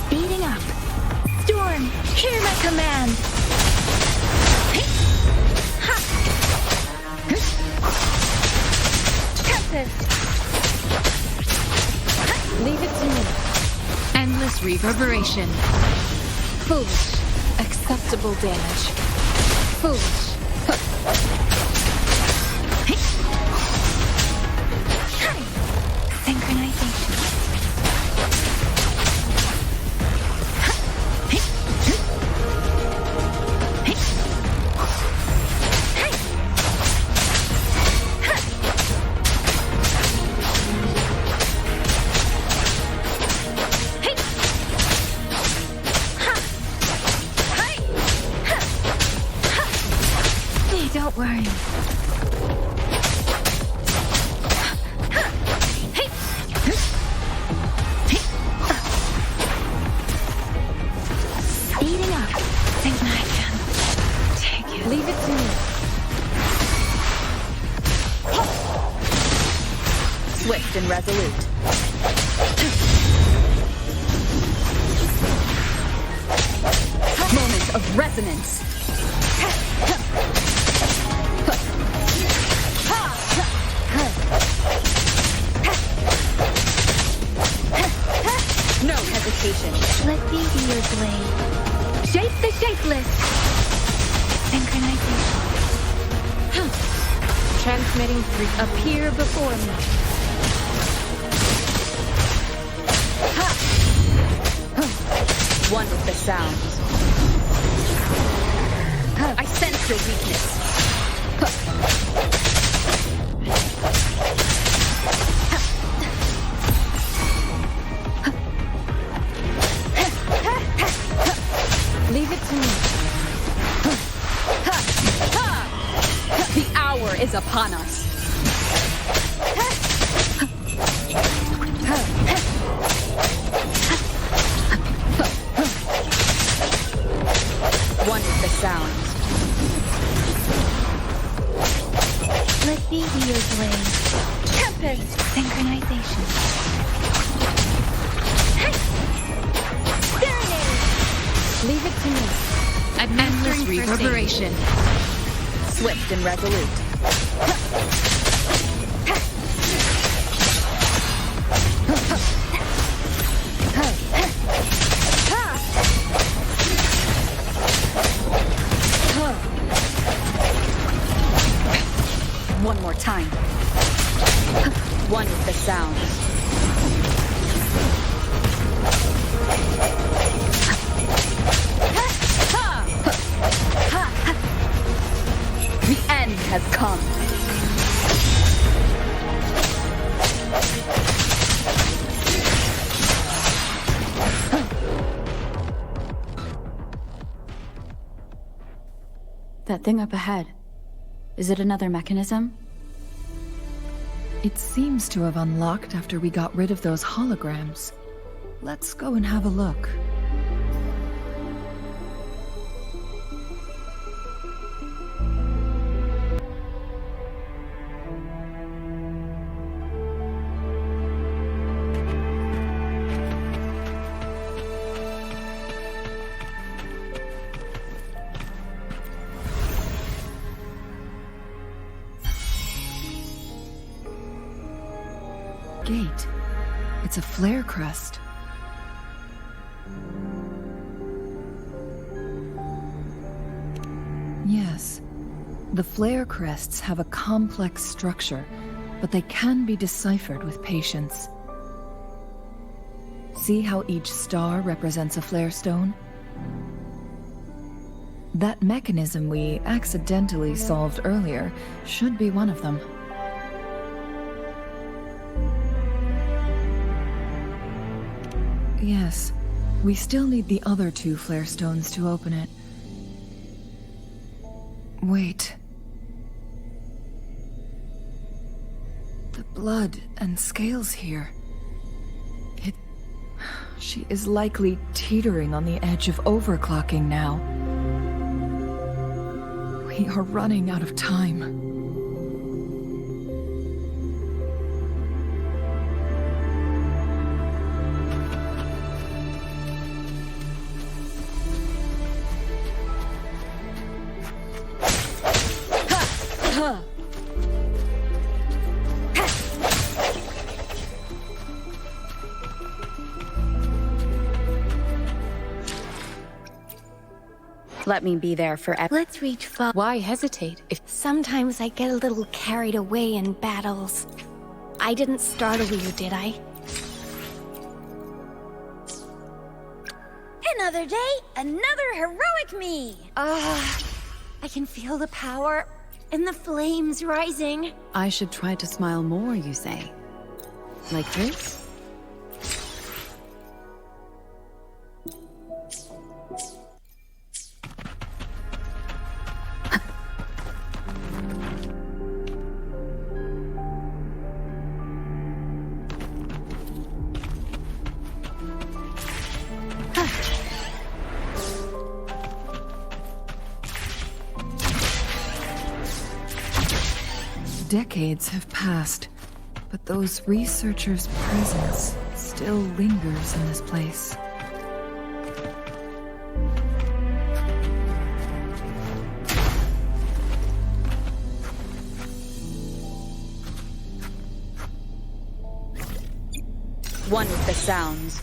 Speeding up. Storm, hear my command. Leave it to me. Endless reverberation. Foolish. Acceptable damage. Foolish. Synchronization. Don't worry. Speeding up. Think I can take it. Leave it to me. Swift and resolute. of resonance. No hesitation. Let me be your blade. Shape the shapeless. Synchronization. Transmitting through. Appear before me. One with the sounds. I sense your weakness. Leave it to me. The hour is upon us. One with the sounds. Let me be your blade. Tempest. Synchronization. Leave it to me. Endless reverberation. Swift and resolute. One more time. One with the sounds. The end has come. That thing up ahead. Is it another mechanism? It seems to have unlocked after we got rid of those holograms. Let's go and have a look. Gate. It's a flare crest. Yes. The flare crests have a complex structure, but they can be deciphered with patience. See how each star represents a flare stone? That mechanism we accidentally solved earlier should be one of them. Yes, we still need the other two flare stones to open it. Wait. The blood and scales here. She is likely teetering on the edge of overclocking now. We are running out of time. Let me be there forever. Let's reach far. Why hesitate if Sometimes I get a little carried away in battles. I didn't startle you, did I? Another day, another heroic me! I can feel the power and the flames rising. I should try to smile more, you say? Like this? Decades have passed, but those researchers' presence still lingers in this place. one with the sounds.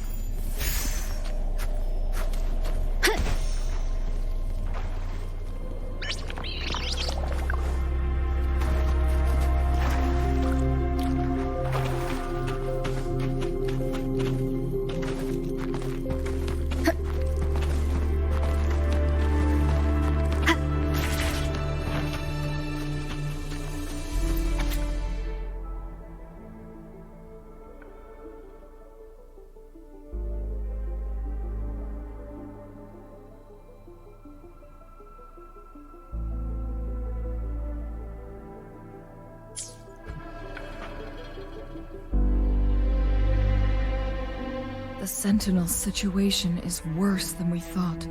The Sentinel's situation is worse than we thought.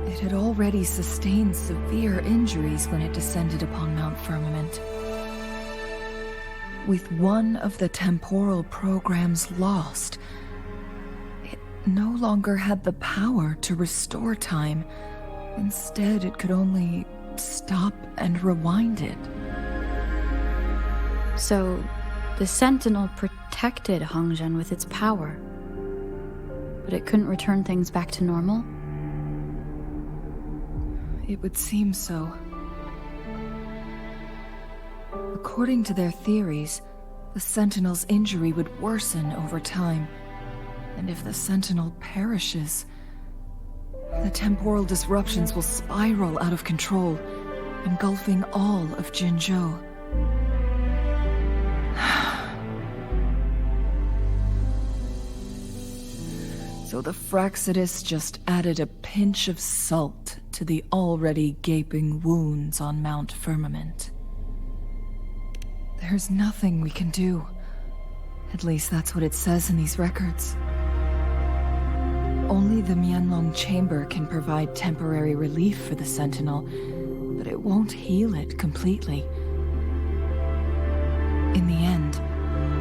It had already sustained severe injuries when it descended upon Mount Firmament. With one of the temporal programs lost, it no longer had the power to restore time. Instead, it could only stop and rewind it. So, the Sentinel protected Hongzhen with its power. But it couldn't return things back to normal? It would seem so. According to their theories, the Sentinel's injury would worsen over time. And if the Sentinel perishes, the temporal disruptions will spiral out of control, engulfing all of Jinzhou. So the Fraxidus just added a pinch of salt to the already gaping wounds on Mount Firmament. There's nothing we can do. At least that's what it says in these records. Only the Mianlong Chamber can provide temporary relief for the Sentinel, but it won't heal it completely. In the end,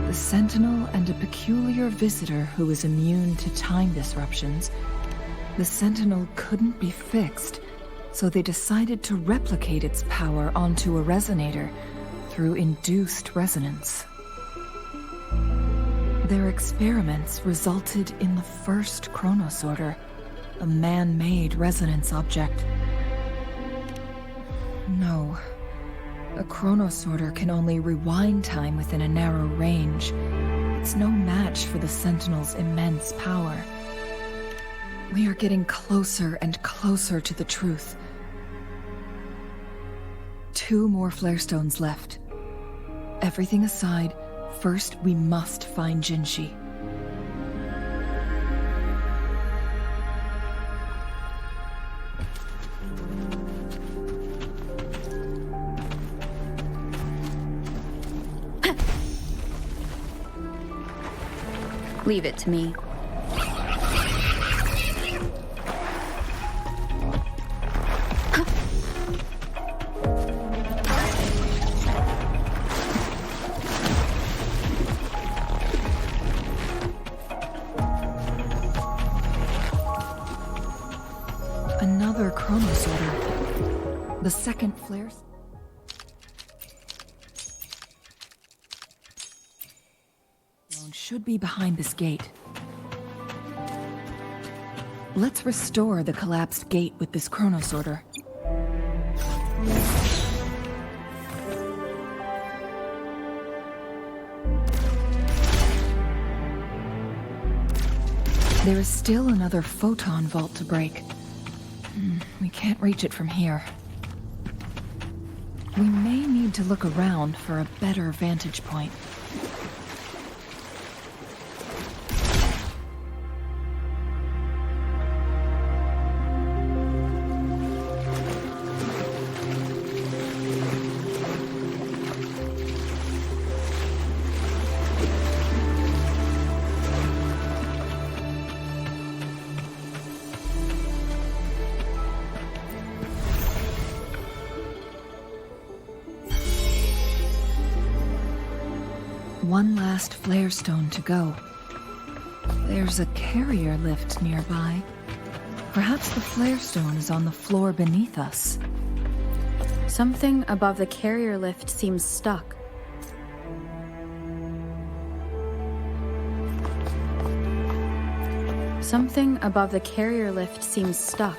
the Sentinel and a peculiar visitor who is immune to time disruptions, the Sentinel couldn't be fixed, so they decided to replicate its power onto a resonator through induced resonance. Their experiments resulted in the first chronosorter, a man-made resonance object. No. A chronosorter can only rewind time within a narrow range. It's no match for the Sentinel's immense power. We are getting closer and closer to the truth. 2 more flare stones left. Everything aside, first we must find Jinshi. Leave it to me. Another chronosorter. The second flare. Should be behind this gate. Let's restore the collapsed gate with this chronosorter. There is still another photon vault to break. We can't reach it from here. We may need to look around for a better vantage point. One last flare stone to go. There's a carrier lift nearby. Perhaps the flare stone is on the floor beneath us. Something above the carrier lift seems stuck. Something above the carrier lift seems stuck.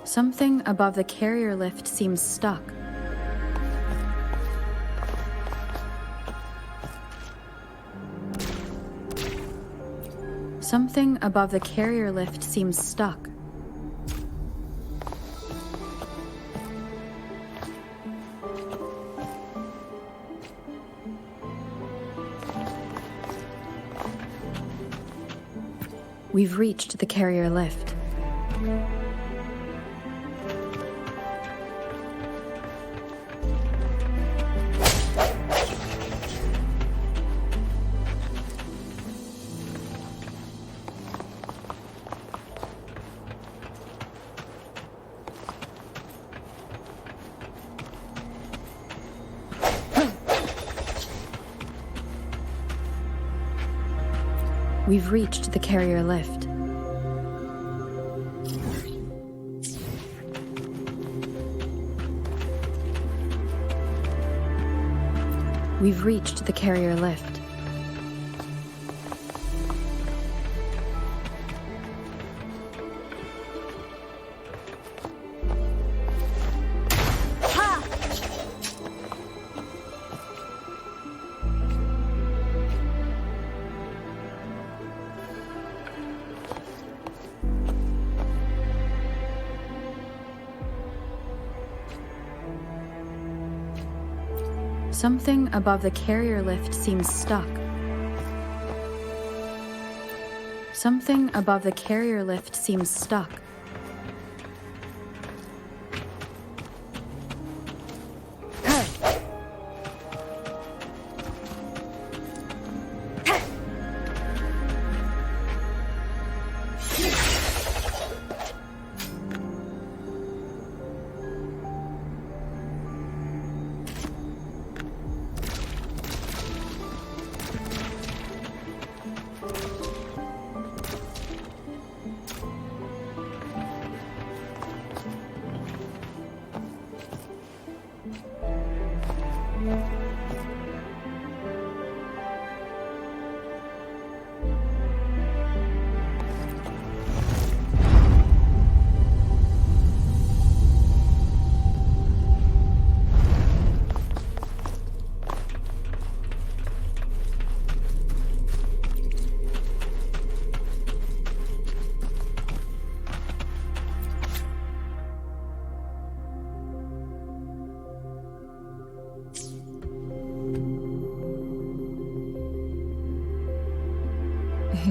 Something above the carrier lift seems stuck. Something above the carrier lift seems stuck. We've reached the carrier lift. We've reached the carrier lift. We've reached the carrier lift. Something above the carrier lift seems stuck. Something above the carrier lift seems stuck.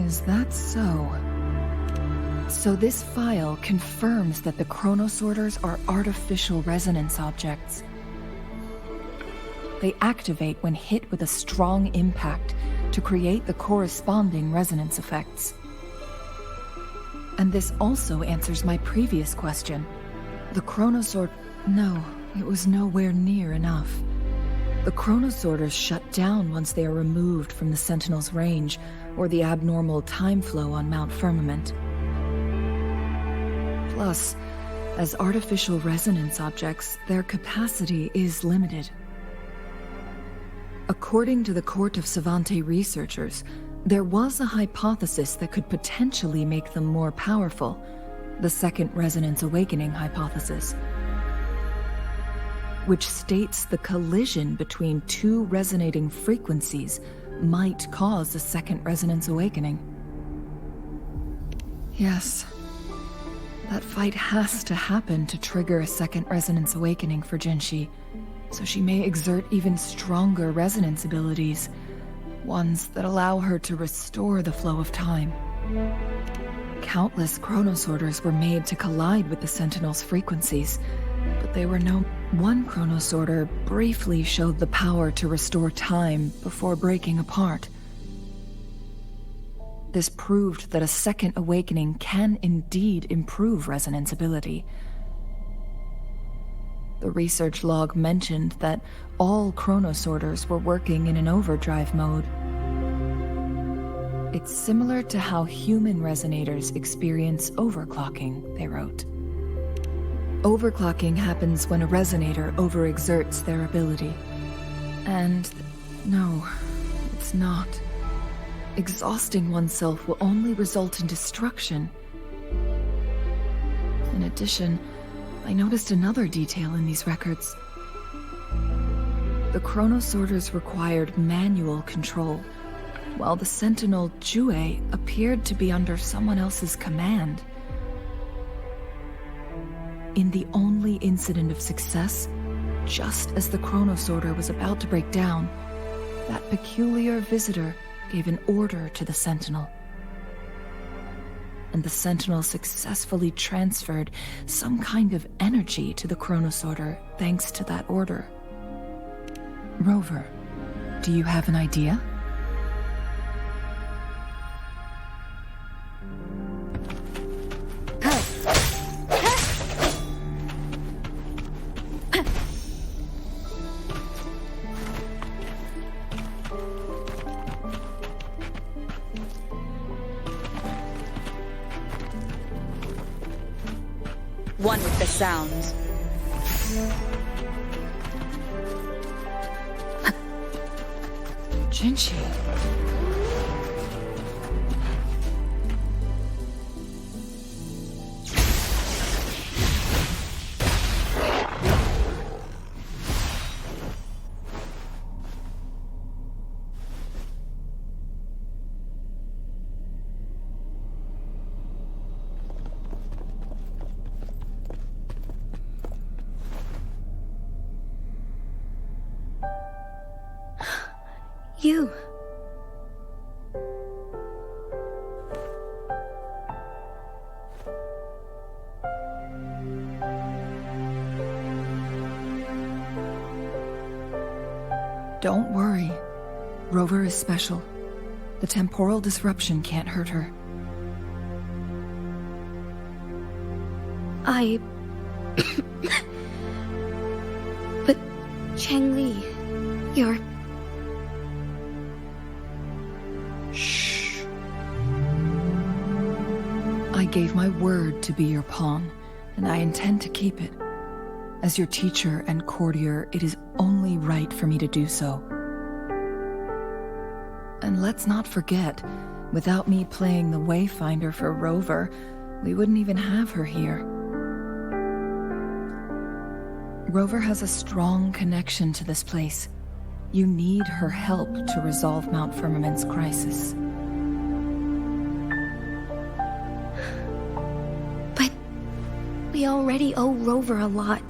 Is that so? So this file confirms that the chronosorters are artificial resonance objects. They activate when hit with a strong impact to create the corresponding resonance effects. And this also answers my previous question. The chronosort... No, it was nowhere near enough. The chronosorters shut down once they are removed from the Sentinel's range, or the abnormal time flow on Mount Firmament. Plus, as artificial resonance objects, their capacity is limited. According to the Court of Savante researchers, there was a hypothesis that could potentially make them more powerful, the Second Resonance Awakening hypothesis, which states the collision between two resonating frequencies might cause a second resonance awakening. Yes, that fight has to happen to trigger a second resonance awakening for Jinshi, so she may exert even stronger resonance abilities, ones that allow her to restore the flow of time. Countless chronosorters were made to collide with the Sentinel's frequencies, but they were no... One chronosorter briefly showed the power to restore time before breaking apart. This proved that a second awakening can indeed improve resonance ability. The research log mentioned that all chronosorters were working in an overdrive mode. It's similar to how human resonators experience overclocking, they wrote. Overclocking happens when a resonator overexerts their ability. And no, it's not. Exhausting oneself will only result in destruction. In addition, I noticed another detail in these records. The chronosorters required manual control, while the sentinel Jue appeared to be under someone else's command. In the only incident of success, just as the chronosorter was about to break down, that peculiar visitor gave an order to the sentinel. And the sentinel successfully transferred some kind of energy to the chronosorter thanks to that order. Rover, do you have an idea? One with the sounds. Jinchi. You. Don't worry. Rover is special. The temporal disruption can't hurt her. But Changli, you're... Shh. I gave my word to be your pawn, and I intend to keep it. As your teacher and courtier, it is only right for me to do so. And let's not forget, without me playing the Wayfinder for Rover, we wouldn't even have her here. Rover has a strong connection to this place. You need her help to resolve Mount Firmament's crisis. But we already owe Rover a lot.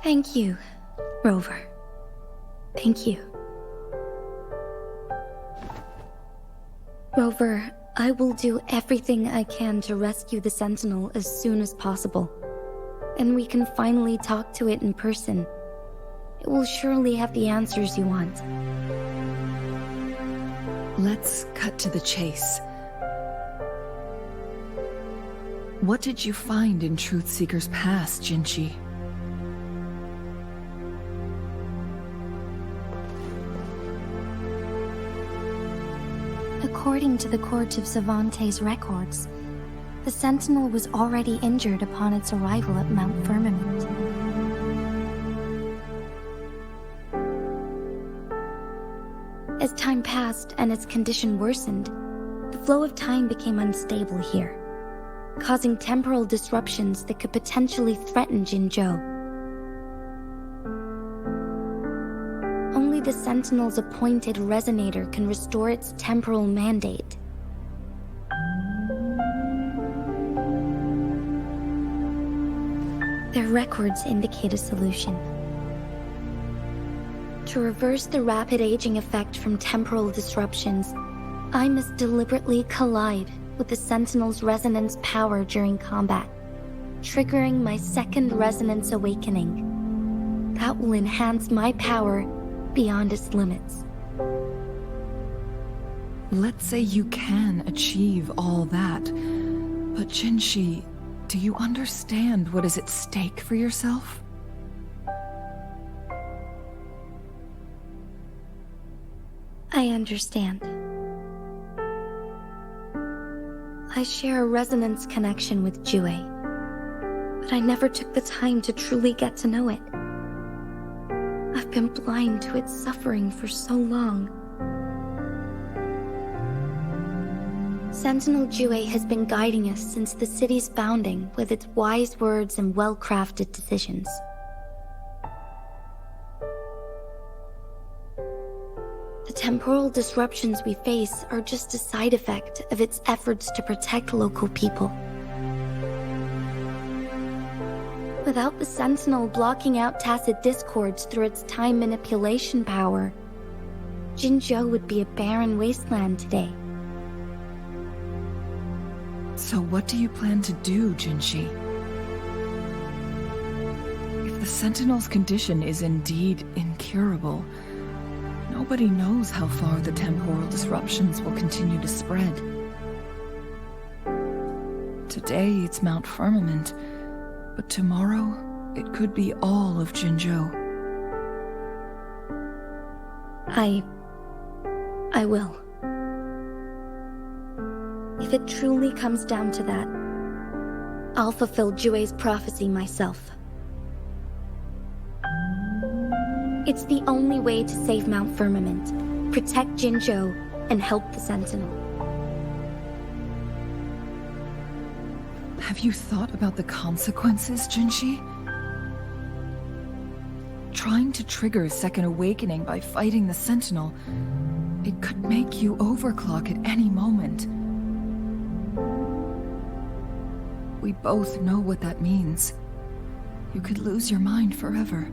Thank you, Rover. Thank you. Rover, I will do everything I can to rescue the Sentinel as soon as possible. And we can finally talk to it in person. It will surely have the answers you want. Let's cut to the chase. What did you find in Truthseeker's past, Jinchi? According to the Court of Savante's records, the Sentinel was already injured upon its arrival at Mount Firmament. As time passed and its condition worsened, the flow of time became unstable here, causing temporal disruptions that could potentially threaten Jinzhou. Only the Sentinel's appointed resonator can restore its temporal mandate. Their records indicate a solution. To reverse the rapid aging effect from temporal disruptions, I must deliberately collide with the Sentinel's resonance power during combat, triggering my second resonance awakening. That will enhance my power beyond its limits. Let's say you can achieve all that, but Jinchi, do you understand what is at stake for yourself? I understand. I share a resonance connection with Jue, but I never took the time to truly get to know it. I've been blind to its suffering for so long. Sentinel Jue has been guiding us since the city's founding with its wise words and well-crafted decisions. The temporal disruptions we face are just a side effect of its efforts to protect local people. Without the Sentinel blocking out tacit discords through its time manipulation power, Jinzhou would be a barren wasteland today. So what do you plan to do, Jinshi? If the Sentinel's condition is indeed incurable, nobody knows how far the temporal disruptions will continue to spread. Today it's Mount Firmament, but tomorrow it could be all of Jinzhou. I will. If it truly comes down to that, I'll fulfill Jue's prophecy myself. It's the only way to save Mount Firmament, protect Jinzhou, and help the Sentinel. Have you thought about the consequences, Jinshi? Trying to trigger a second awakening by fighting the Sentinel, it could make you overclock at any moment. We both know what that means. You could lose your mind forever,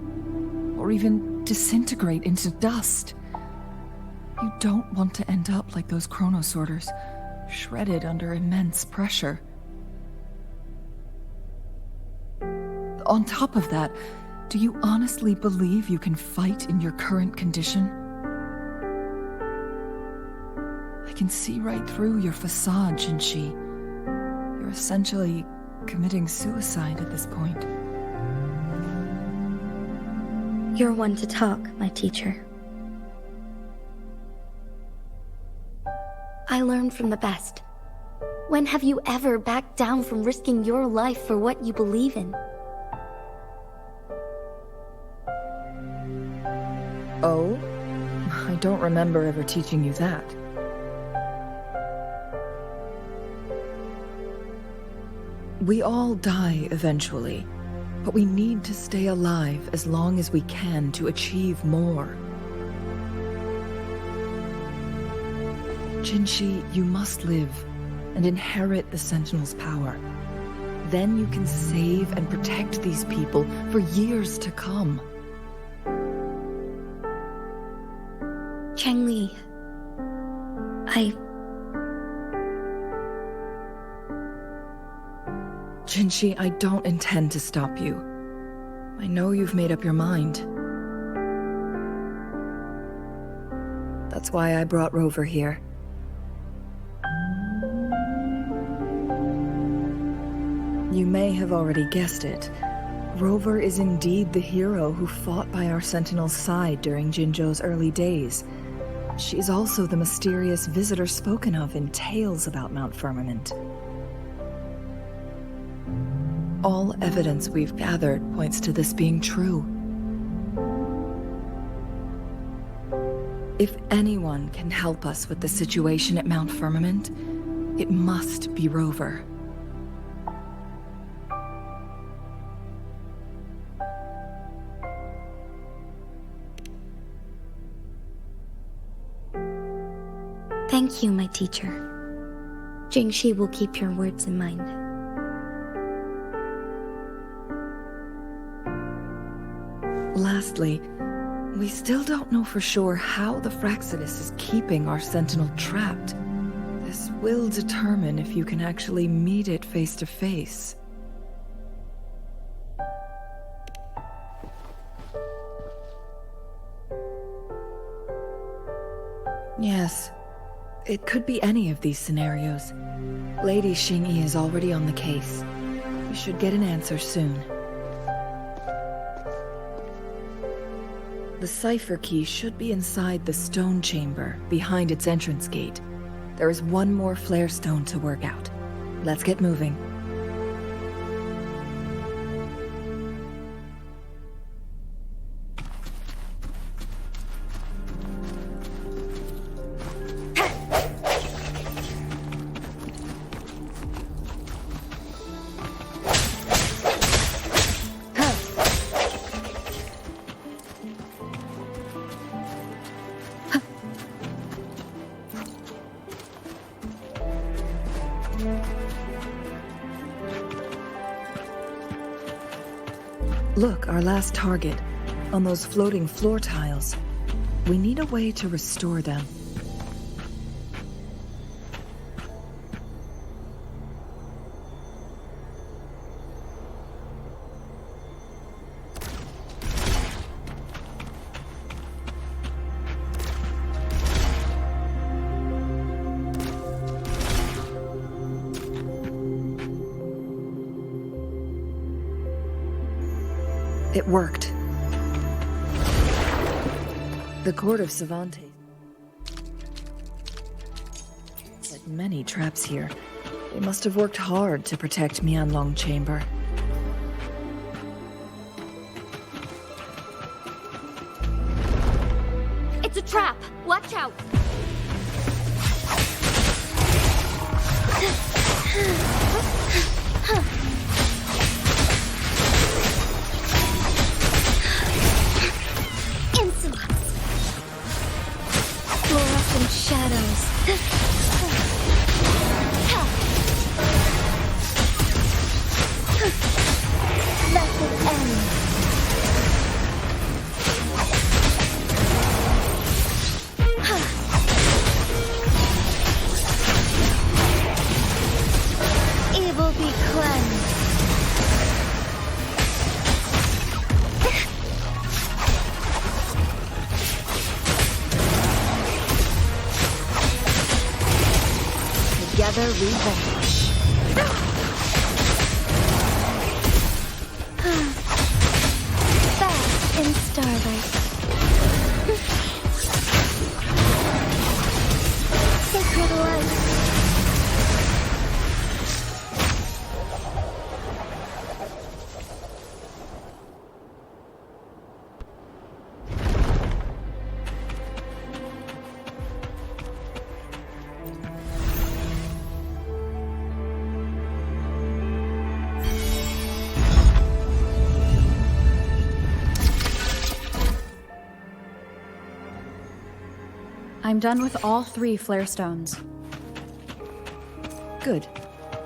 or even disintegrate into dust. You don't want to end up like those chronosorters, shredded under immense pressure. On top of that, do you honestly believe you can fight in your current condition? I can see right through your facade, Jinshi. You're essentially committing suicide at this point. You're one to talk, my teacher. I learned from the best. When have you ever backed down from risking your life for what you believe in? Oh? I don't remember ever teaching you that. We all die eventually, but we need to stay alive as long as we can to achieve more. Jinshi, you must live and inherit the Sentinel's power. Then you can save and protect these people for years to come. Changli, Jinshi, I don't intend to stop you. I know you've made up your mind. That's why I brought Rover here. You may have already guessed it. Rover is indeed the hero who fought by our Sentinel's side during Jinzhou's early days. She's also the mysterious visitor spoken of in tales about Mount Firmament. All evidence we've gathered points to this being true. If anyone can help us with the situation at Mount Firmament, it must be Rover. Thank you, my teacher. Jingshi will keep your words in mind. Lastly, we still don't know for sure how the Fraxidus is keeping our Sentinel trapped. This will determine if you can actually meet it face to face. Yes, it could be any of these scenarios. Lady Xingyi is already on the case. We should get an answer soon. The cipher key should be inside the stone chamber, behind its entrance gate. There is one more flare stone to work out. let's get moving. Look, our last target, on those floating floor tiles. We need a way to restore them. It worked. The court of Savante. Like many traps here. They must have worked hard to protect Mianlong Chamber. It's a trap! Watch out! Fluorescent shadows. Method end. Evil be cleansed. Together we vanish. Bask in starlight. Sacred light. I'm done with all 3 flare stones. Good.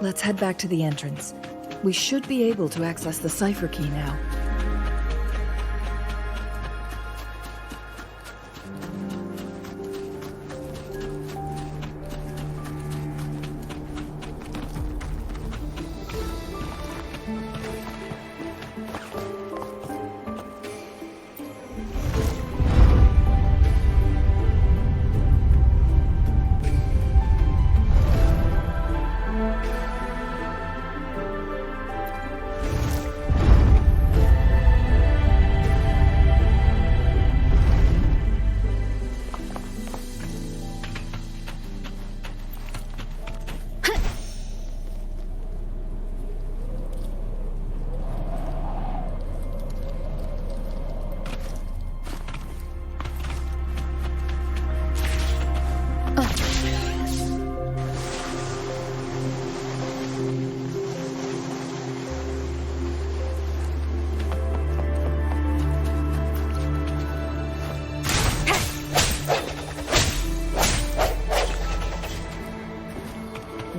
Let's head back to the entrance. We should be able to access the cipher key now.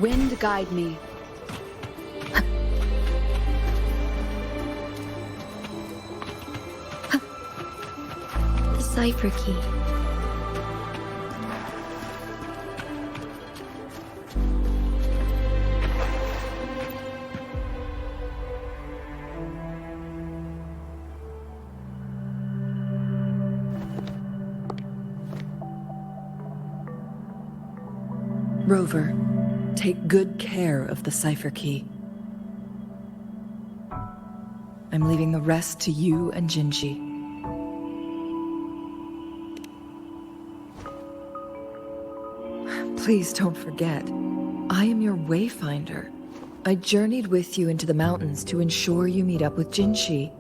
Wind guide me. The cipher key. Rover, take good care of the cipher key. I'm leaving the rest to you and Jinji. Please don't forget, I am your wayfinder. I journeyed with you into the mountains to ensure you meet up with Jinshi.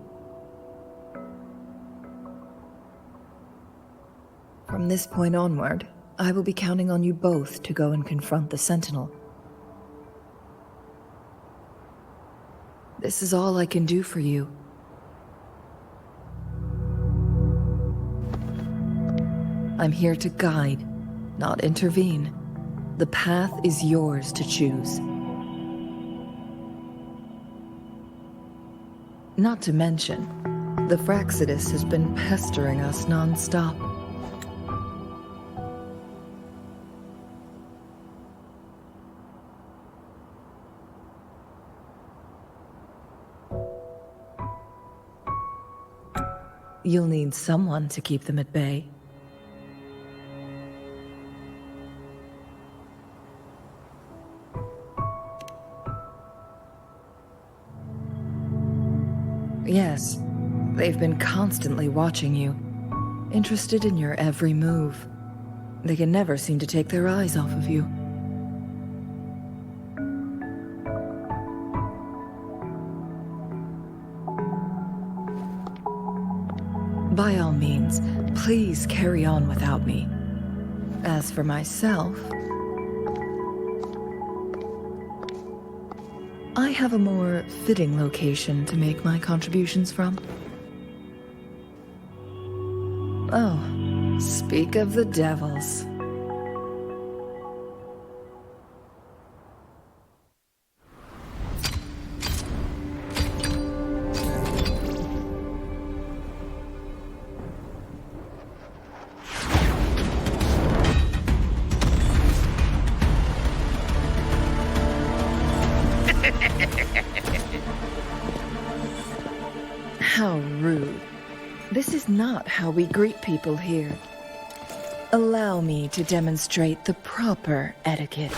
From this point onward, I will be counting on you both to go and confront the Sentinel. This is all I can do for you. I'm here to guide, not intervene. The path is yours to choose. Not to mention, the Fraxidus has been pestering us non-stop. You'll need someone to keep them at bay. Yes, they've been constantly watching you, interested in your every move. They can never seem to take their eyes off of you. By all means, please carry on without me. As for myself, I have a more fitting location to make my contributions from. Oh, speak of the devils. How rude. This is not how we greet people here. Allow me to demonstrate the proper etiquette.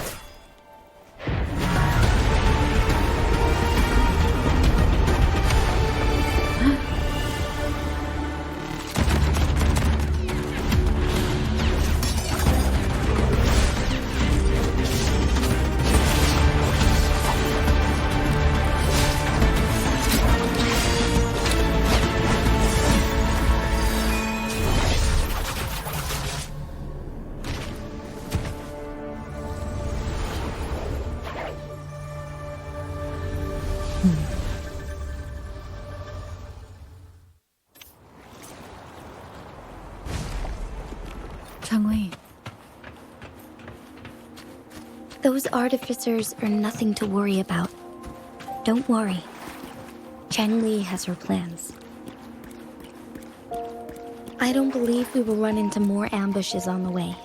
Those artificers are nothing to worry about. Don't worry. Changli has her plans. I don't believe we will run into more ambushes on the way.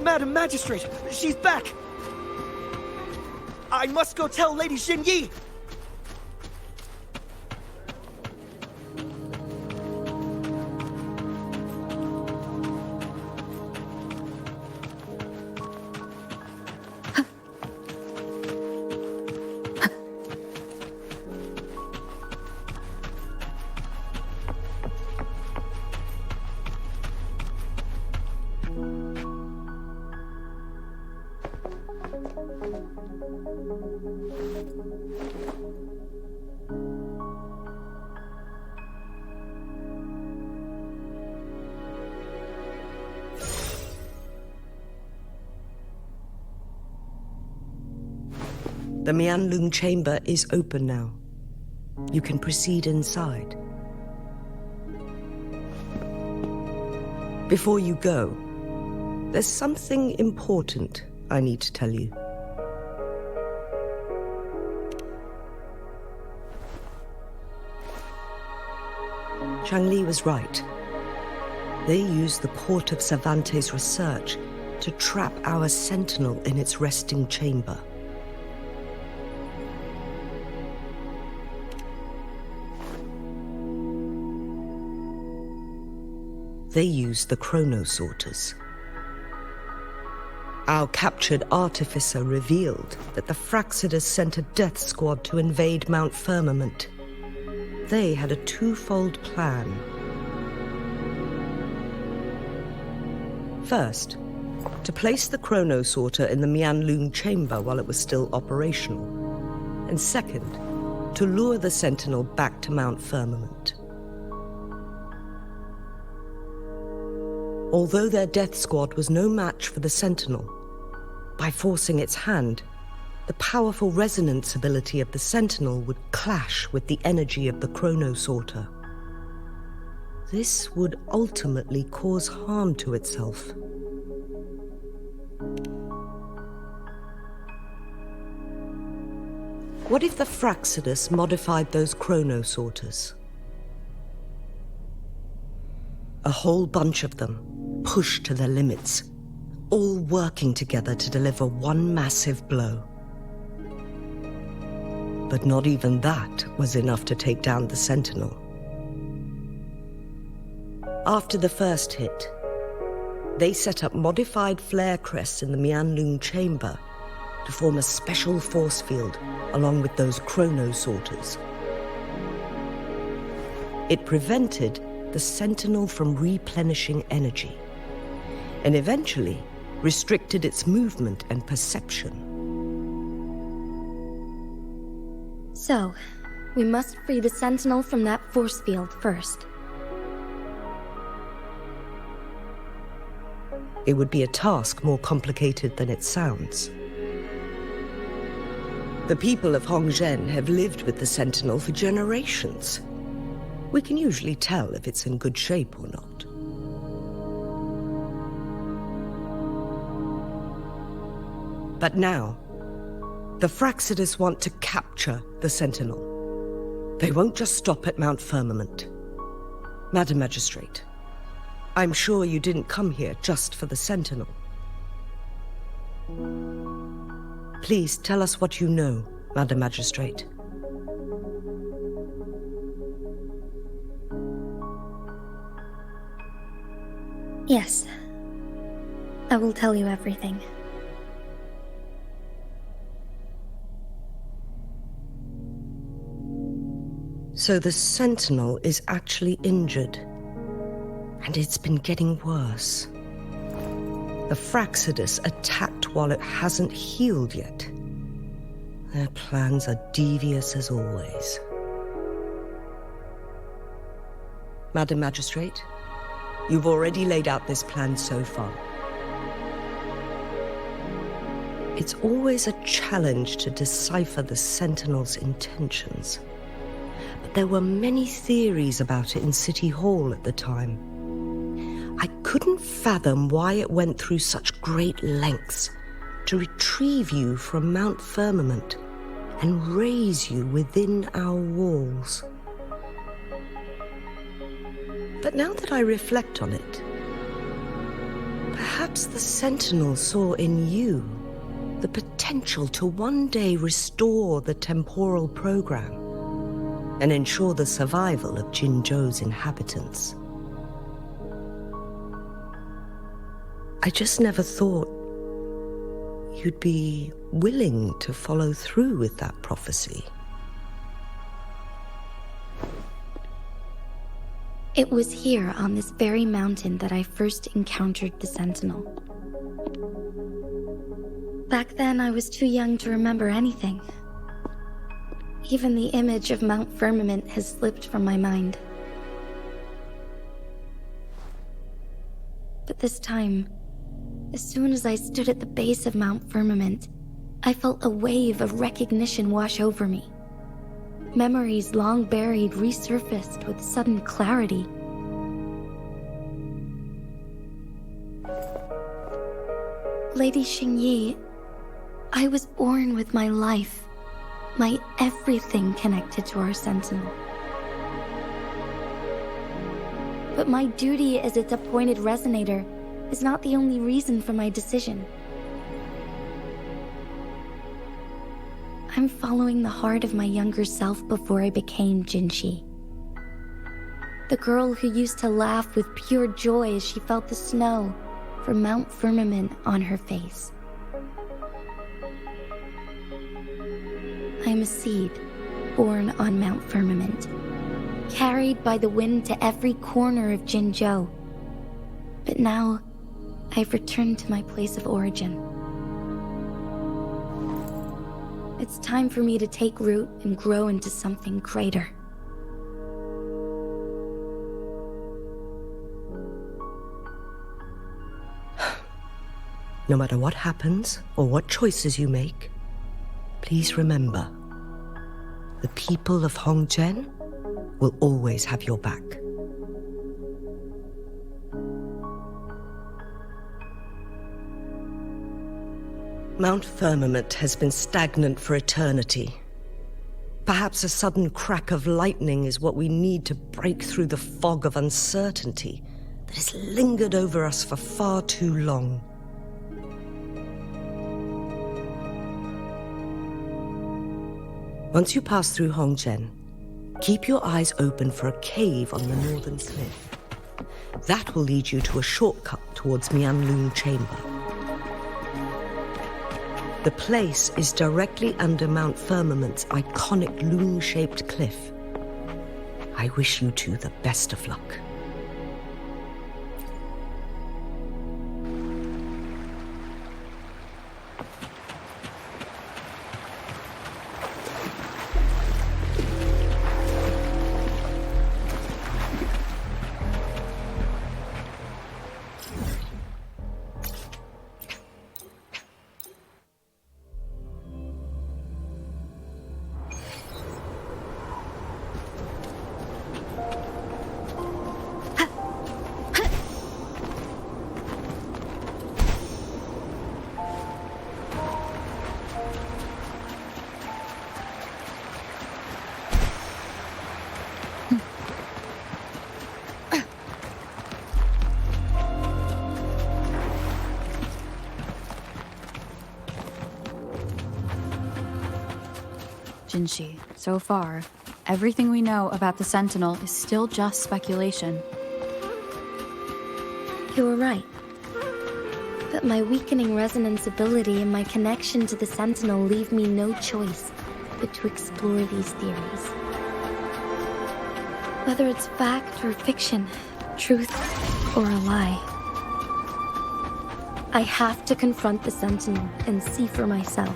Madam Magistrate, she's back! I must go tell Lady Xinyi! The Mianlung chamber is open now. You can proceed inside. Before you go, there's something important I need to tell you. Changli was right. They used the court of Cervantes' research to trap our sentinel in its resting chamber. They used the chronosorters. Our captured artificer revealed that the Fraxidus sent a death squad to invade Mount Firmament. They had a twofold plan. First, to place the chronosorter in the Mianlun chamber while it was still operational. And second, to lure the Sentinel back to Mount Firmament. Although their death squad was no match for the Sentinel, by forcing its hand, the powerful resonance ability of the Sentinel would clash with the energy of the chronosorter. This would ultimately cause harm to itself. What if the Fraxidus modified those chronosorters? A whole bunch of them, pushed to their limits, all working together to deliver one massive blow. But not even that was enough to take down the Sentinel. After the first hit, they set up modified flare crests in the Mianlun chamber to form a special force field along with those chronosorters. It prevented the Sentinel from replenishing energy, and eventually restricted its movement and perception. So, we must free the Sentinel from that force field first. It would be a task more complicated than it sounds. The people of Hongzhen have lived with the Sentinel for generations. We can usually tell if it's in good shape or not. But now, the Fraxidus want to capture the Sentinel. They won't just stop at Mount Firmament. Madam Magistrate, I'm sure you didn't come here just for the Sentinel. Please tell us what you know, Madam Magistrate. Yes. I will tell you everything. So the Sentinel is actually injured. And it's been getting worse. The Fraxidus attacked while it hasn't healed yet. Their plans are devious as always. Madam Magistrate, you've already laid out this plan so far. It's always a challenge to decipher the Sentinel's intentions. But there were many theories about it in City Hall at the time. I couldn't fathom why it went through such great lengths to retrieve you from Mount Firmament and raise you within our walls. But now that I reflect on it, perhaps the Sentinel saw in you the potential to one day restore the temporal program and ensure the survival of Jinzhou's inhabitants. I just never thought you'd be willing to follow through with that prophecy. It was here on this very mountain that I first encountered the Sentinel. Back then, I was too young to remember anything. Even the image of Mount Firmament has slipped from my mind. But this time, as soon as I stood at the base of Mount Firmament, I felt a wave of recognition wash over me. Memories long buried resurfaced with sudden clarity. Lady Xingyi, I was born with my life, my everything connected to our Sentinel. But my duty as its appointed resonator is not the only reason for my decision. I'm following the heart of my younger self before I became Jinshi. The girl who used to laugh with pure joy as she felt the snow from Mount Firmament on her face. I am a seed born on Mount Firmament, carried by the wind to every corner of Jinzhou. But now, I've returned to my place of origin. It's time for me to take root and grow into something greater. No matter what happens or what choices you make, please remember, the people of Hongzhen will always have your back. Mount Firmament has been stagnant for eternity. Perhaps a sudden crack of lightning is what we need to break through the fog of uncertainty that has lingered over us for far too long. Once you pass through Hongzhen, keep your eyes open for a cave on the northern cliff. That will lead you to a shortcut towards Mianlun Chamber. The place is directly under Mount Firmament's iconic loon-shaped cliff. I wish you two the best of luck. Jinshi, so far, everything we know about the Sentinel is still just speculation. You were right. But my weakening resonance ability and my connection to the Sentinel leave me no choice but to explore these theories. Whether it's fact or fiction, truth or a lie, I have to confront the Sentinel and see for myself.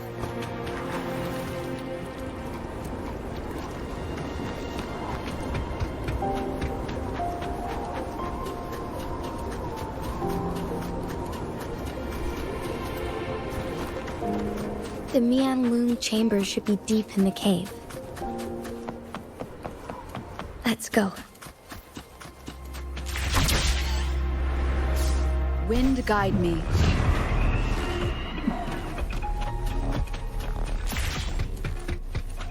The Mianlun chamber should be deep in the cave. Let's go. Wind guide me.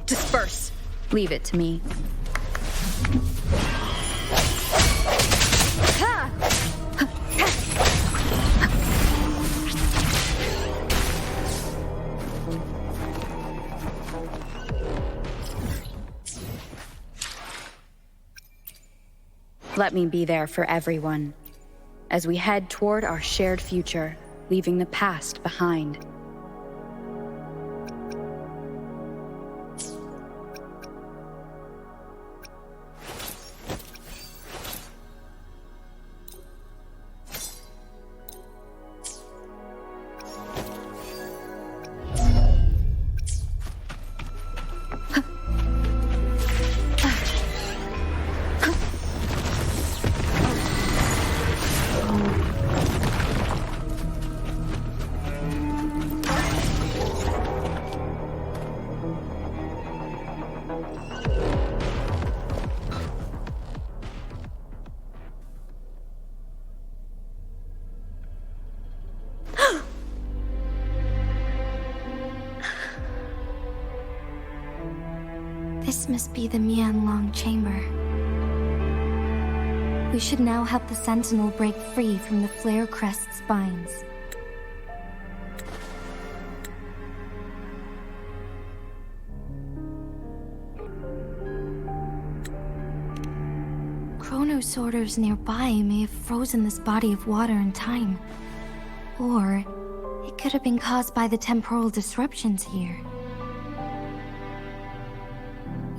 Disperse. Leave it to me. Let me be there for everyone, as we head toward our shared future, leaving the past behind. This must be the Mianlun chamber. We should now help the Sentinel break free from the Flare Crest's binds. Chronos orders nearby may have frozen this body of water in time. Or it could have been caused by the temporal disruptions here.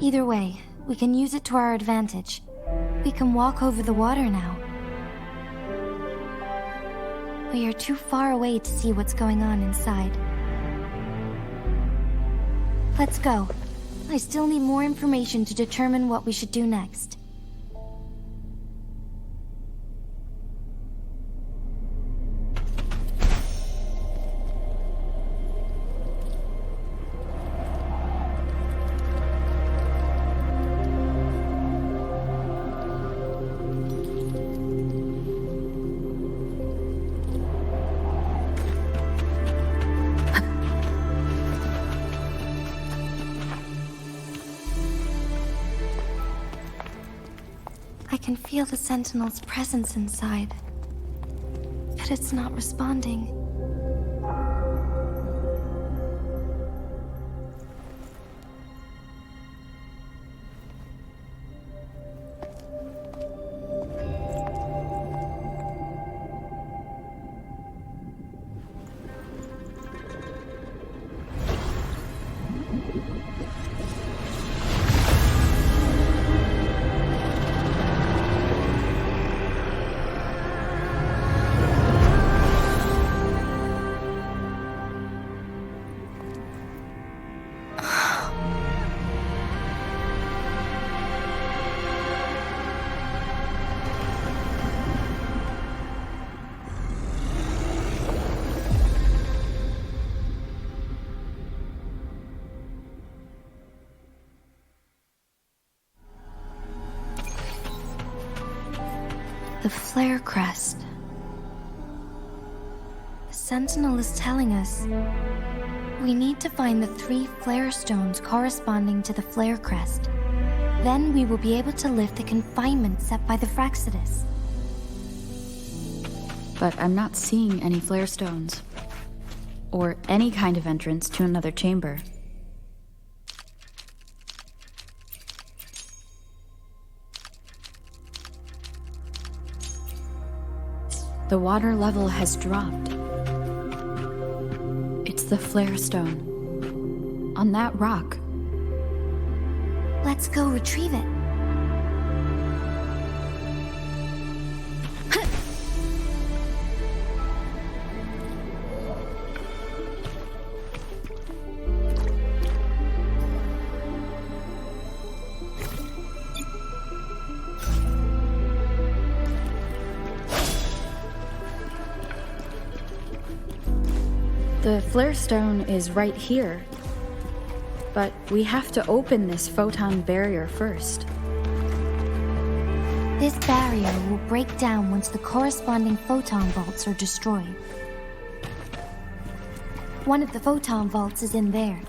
Either way, we can use it to our advantage. We can walk over the water now. We are too far away to see what's going on inside. Let's go. I still need more information to determine what we should do next. I can feel the Sentinel's presence inside, but it's not responding. The Flare Crest. The Sentinel is telling us we need to find the 3 flare stones corresponding to the Flare Crest. Then we will be able to lift the confinement set by the Fraxidus. But I'm not seeing any flare stones, or any kind of entrance to another chamber. The water level has dropped. It's the flare stone. On that rock. Let's go retrieve it. The flare stone is right here, but we have to open this photon barrier first. This barrier will break down once the corresponding photon vaults are destroyed. One of the photon vaults is in there.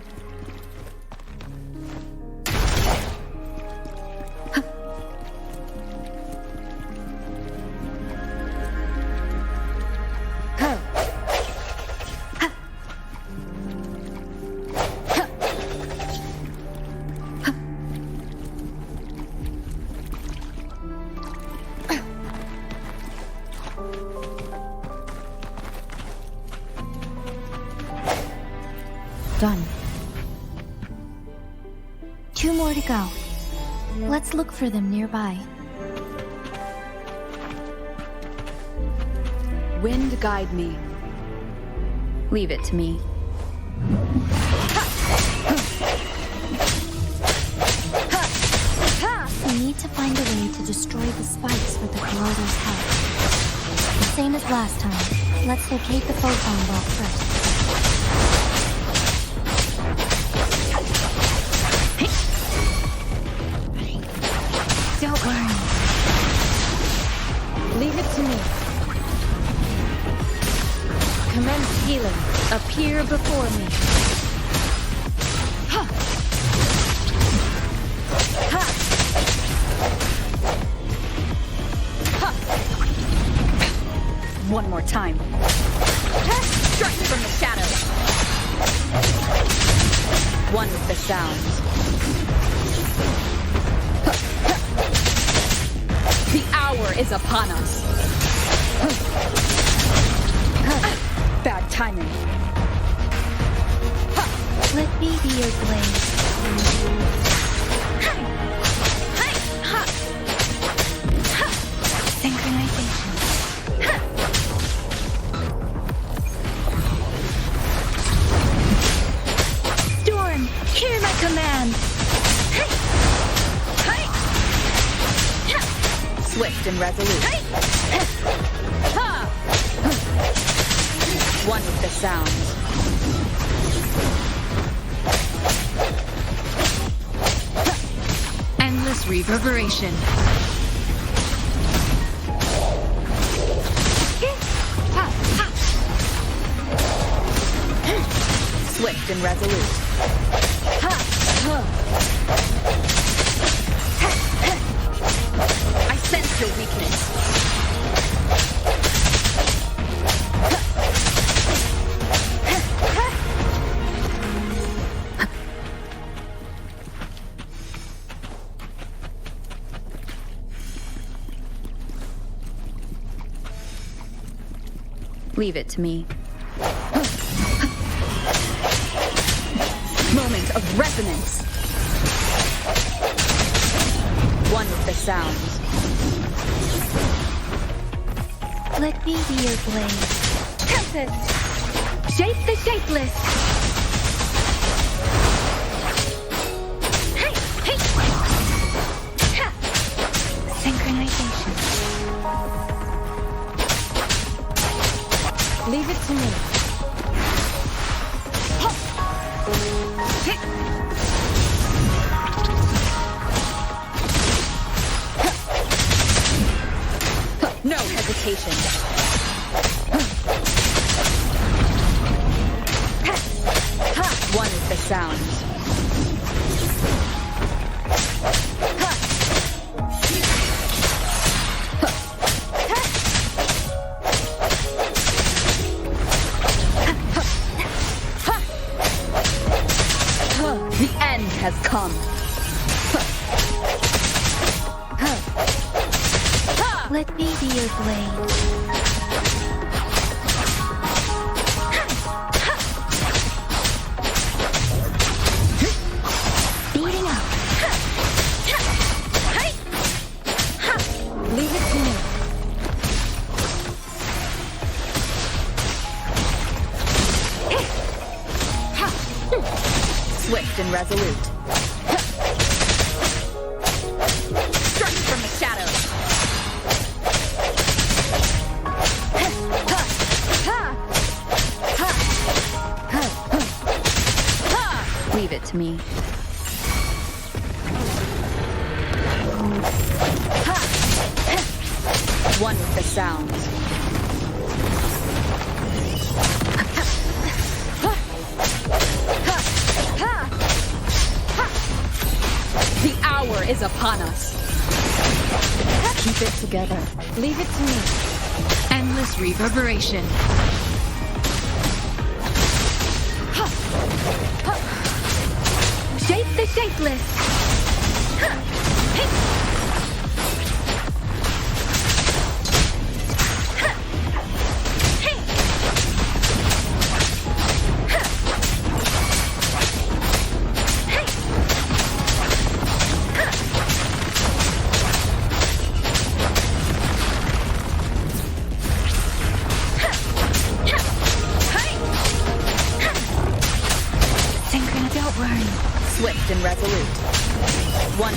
Done. 2 more to go. Let's look for them nearby. Wind guide me. Leave it to me. We need to find a way to destroy the spikes with the corroder's help. The same as last time. Let's locate the photon vault first. Don't worry. Leave it to me. Commence healing. Appear before me. Ha! Ha! time. Strike from the shadows. One with the sounds. The hour is upon us. Bad timing. Let me be your blade. Synchronization. Storm, hear my command. Swift and resolute. One with the sounds. Endless reverberation. Swift and resolute. I sense your weakness. Leave it to me. Moment of resonance. One with the sounds. Let me be your blade. Tempest! Shape the shapeless! Hey! Hey! Ha! Synchronization. Leave it to me. No hesitation. One with the sounds. The end has come. Let me be your blade. Beating up. Leave it to me. Swift and resolute. Strike from the shadows. Leave it to me. One with the sounds. The hour is upon us. Keep it together. Leave it to me. Endless reverberation. Shape the shapeless. Don't worry. Swift and resolute. One.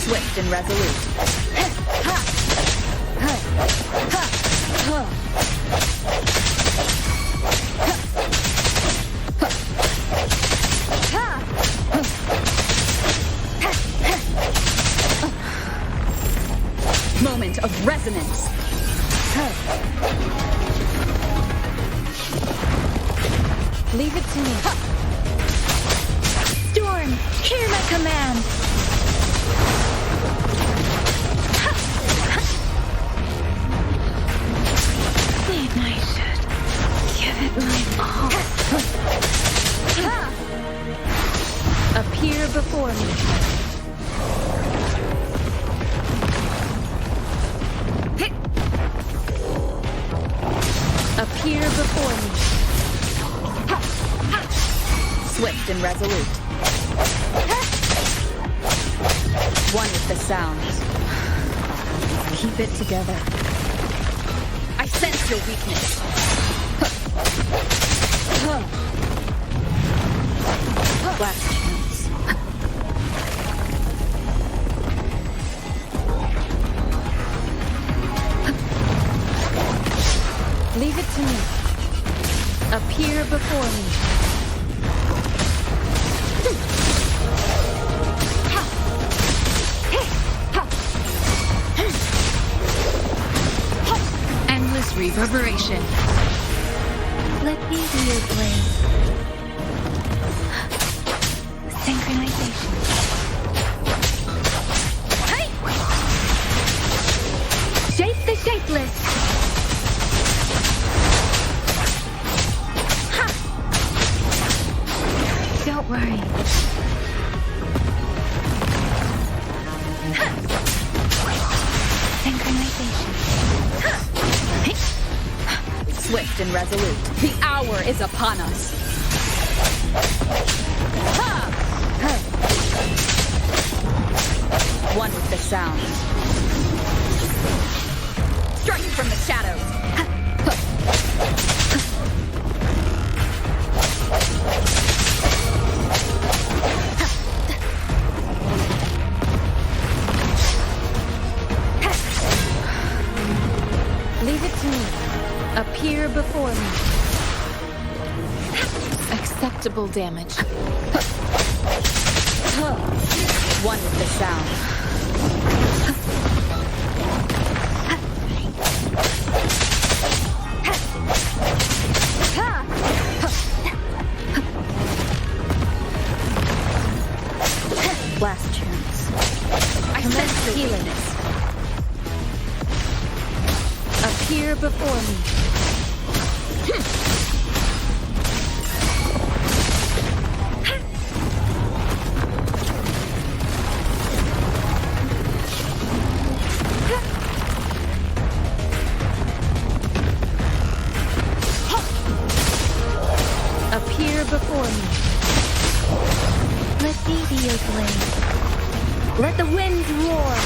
Swift and resolute. Leave it to me. Storm, hear my command. Maybe I should give it my all. Appear before me. Appear before me. Swift and resolute. One with the sounds. Keep it together. I sense your weakness. Last chance. Leave it to me. Appear before me. Endless reverberation. Let me be your blade. Synchronization. Hey! Shape the shapeless. Ha! Don't worry. Ha! Synchronization. Swift and resolute. The hour is upon us. Ha! One with the sound. Striking from the shadows. Leave it to me. Appear before me. Acceptable damage. One with the sound. Last chance. I sense healing. Appear before me. Appear before me. Let me be your blade. Let the winds roar.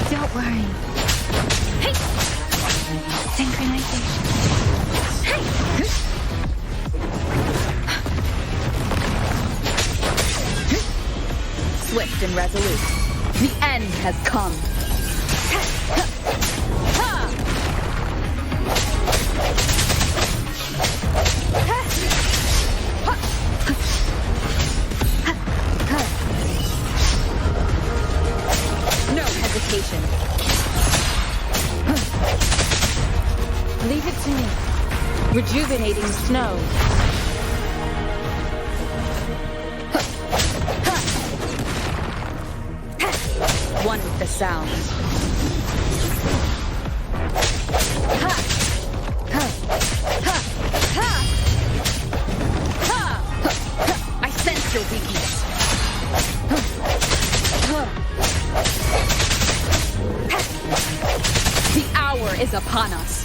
Don't worry. Synchronization. Swift and resolute. The end has come. No hesitation. Leave it to me. Rejuvenating snow. One with the sound. I sense your weakness. The hour is upon us.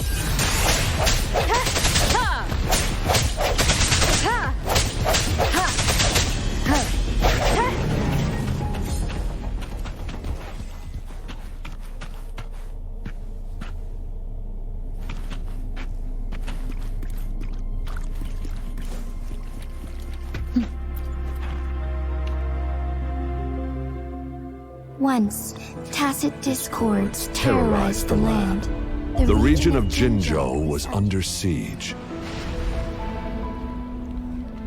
Once, Tacit discords terrorized the land. The region of Jinzhou was under siege.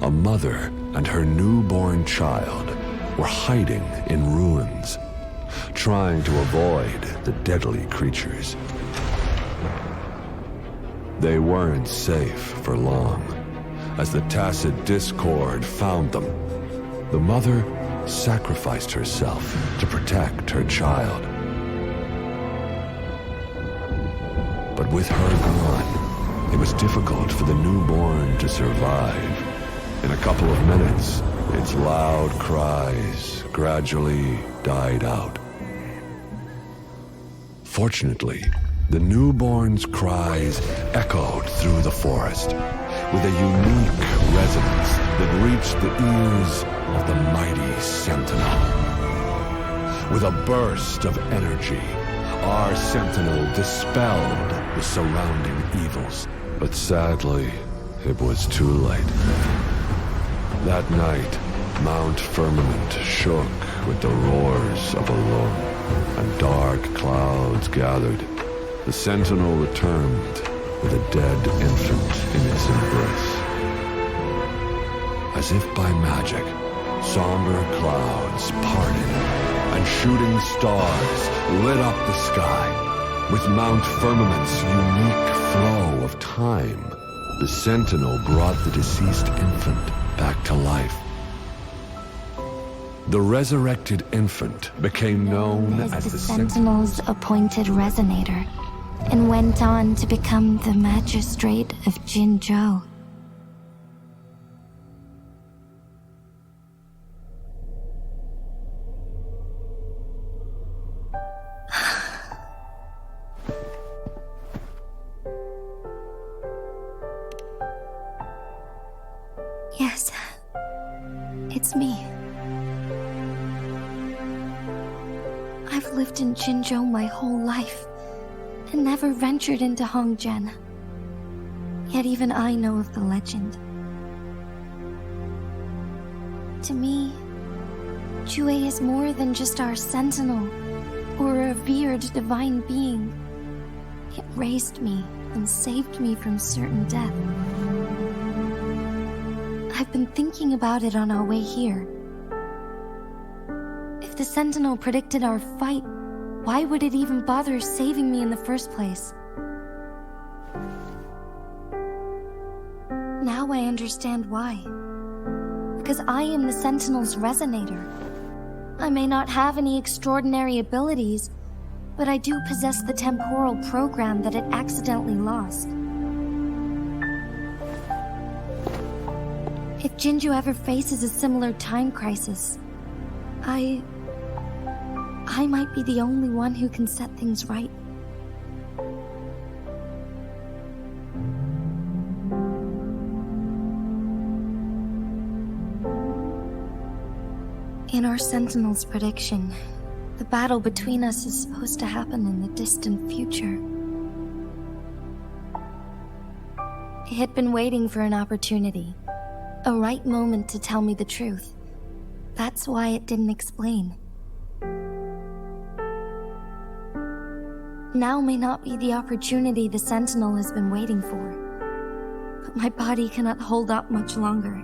A mother and her newborn child were hiding in ruins, trying to avoid the deadly creatures. They weren't safe for long, as the tacit discord found them. The mother sacrificed herself to protect her child. But with her gone, it was difficult for the newborn to survive. In a couple of minutes, its loud cries gradually died out. Fortunately, the newborn's cries echoed through the forest with a unique resonance that reached the ears of the mighty sentinel. With a burst of energy, our sentinel dispelled the surrounding evils. But sadly, it was too late. That night, Mount Firmament shook with the roars of a loon, and dark clouds gathered. The sentinel returned with a dead infant in its embrace. As if by magic, somber clouds parted, and shooting stars lit up the sky. With Mount Firmament's unique flow of time, the sentinel brought the deceased infant back to life. The resurrected infant became known as the Sentinel's appointed resonator, and went on to become the magistrate of Jinzhou. Yes, it's me. I've lived in Jinzhou my whole life, and never ventured into Hongjian. Yet even I know of the legend. To me, Jue is more than just our sentinel, or a revered divine being. It raised me and saved me from certain death. I've been thinking about it on our way here. If the sentinel predicted our fight, why would it even bother saving me in the first place? Now I understand why. Because I am the Sentinel's resonator. I may not have any extraordinary abilities, but I do possess the temporal program that it accidentally lost. If Jinzhou ever faces a similar time crisis, I might be the only one who can set things right. In our Sentinel's prediction, the battle between us is supposed to happen in the distant future. It had been waiting for an opportunity, a right moment to tell me the truth. That's why it didn't explain. Now may not be the opportunity the Sentinel has been waiting for, but my body cannot hold up much longer.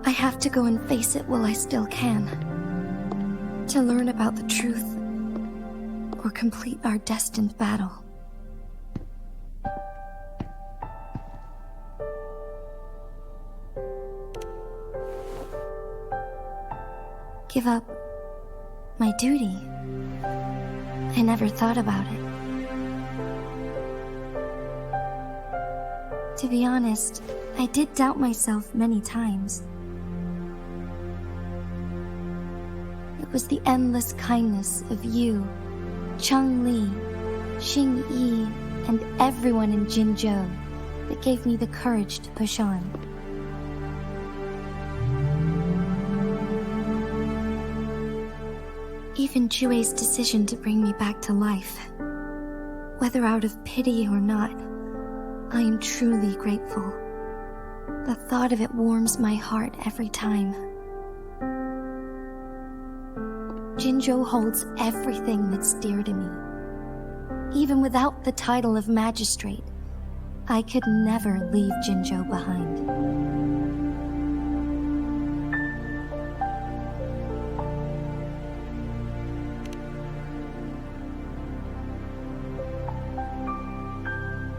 I have to go and face it while I still can, to learn about the truth, or complete our destined battle. Give up my duty? I never thought about it. To be honest, I did doubt myself many times. It was the endless kindness of you, Cheng Li, Xing Yi, and everyone in Jinzhou that gave me the courage to push on. Even Jue's decision to bring me back to life, whether out of pity or not, I am truly grateful. The thought of it warms my heart every time. Jinzhou holds everything that's dear to me. Even without the title of magistrate, I could never leave Jinzhou behind.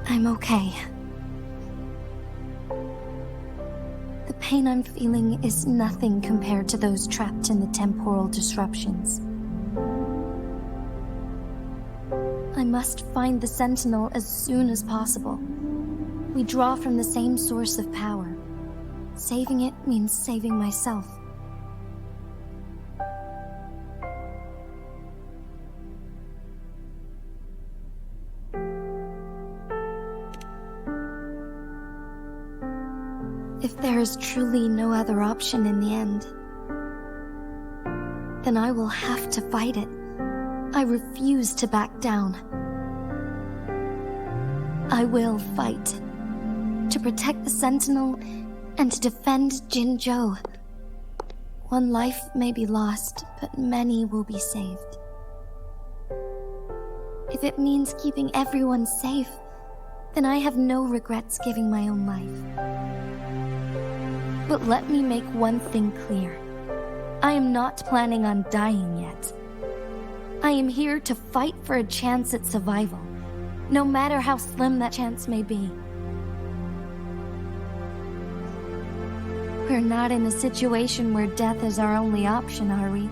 I'm okay. The pain I'm feeling is nothing compared to those trapped in the temporal disruptions. I must find the Sentinel as soon as possible. We draw from the same source of power. Saving it means saving myself. If there is truly no other option in the end, then I will have to fight it. I refuse to back down. I will fight to protect the Sentinel and to defend Jinzhou. One life may be lost, but many will be saved. If it means keeping everyone safe, then I have no regrets giving my own life. But let me make one thing clear. I am not planning on dying yet. I am here to fight for a chance at survival, no matter how slim that chance may be. We're not in a situation where death is our only option, are we?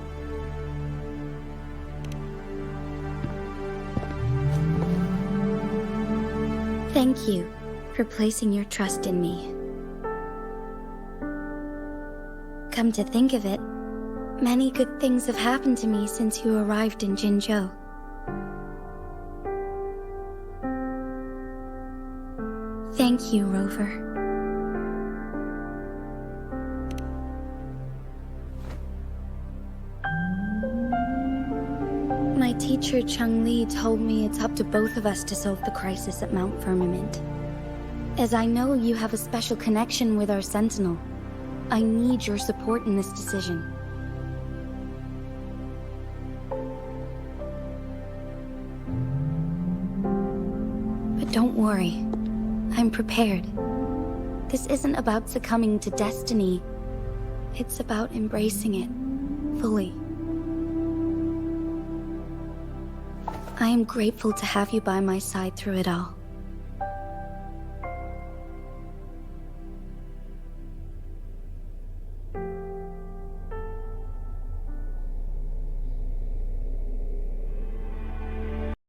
Thank you for placing your trust in me. Come to think of it, many good things have happened to me since you arrived in Jinzhou. Thank you, Rover. My teacher Chung Li told me it's up to both of us to solve the crisis at Mount Firmament. As I know you have a special connection with our Sentinel, I need your support in this decision. But don't worry, I'm prepared. This isn't about succumbing to destiny. It's about embracing it fully. I am grateful to have you by my side through it all.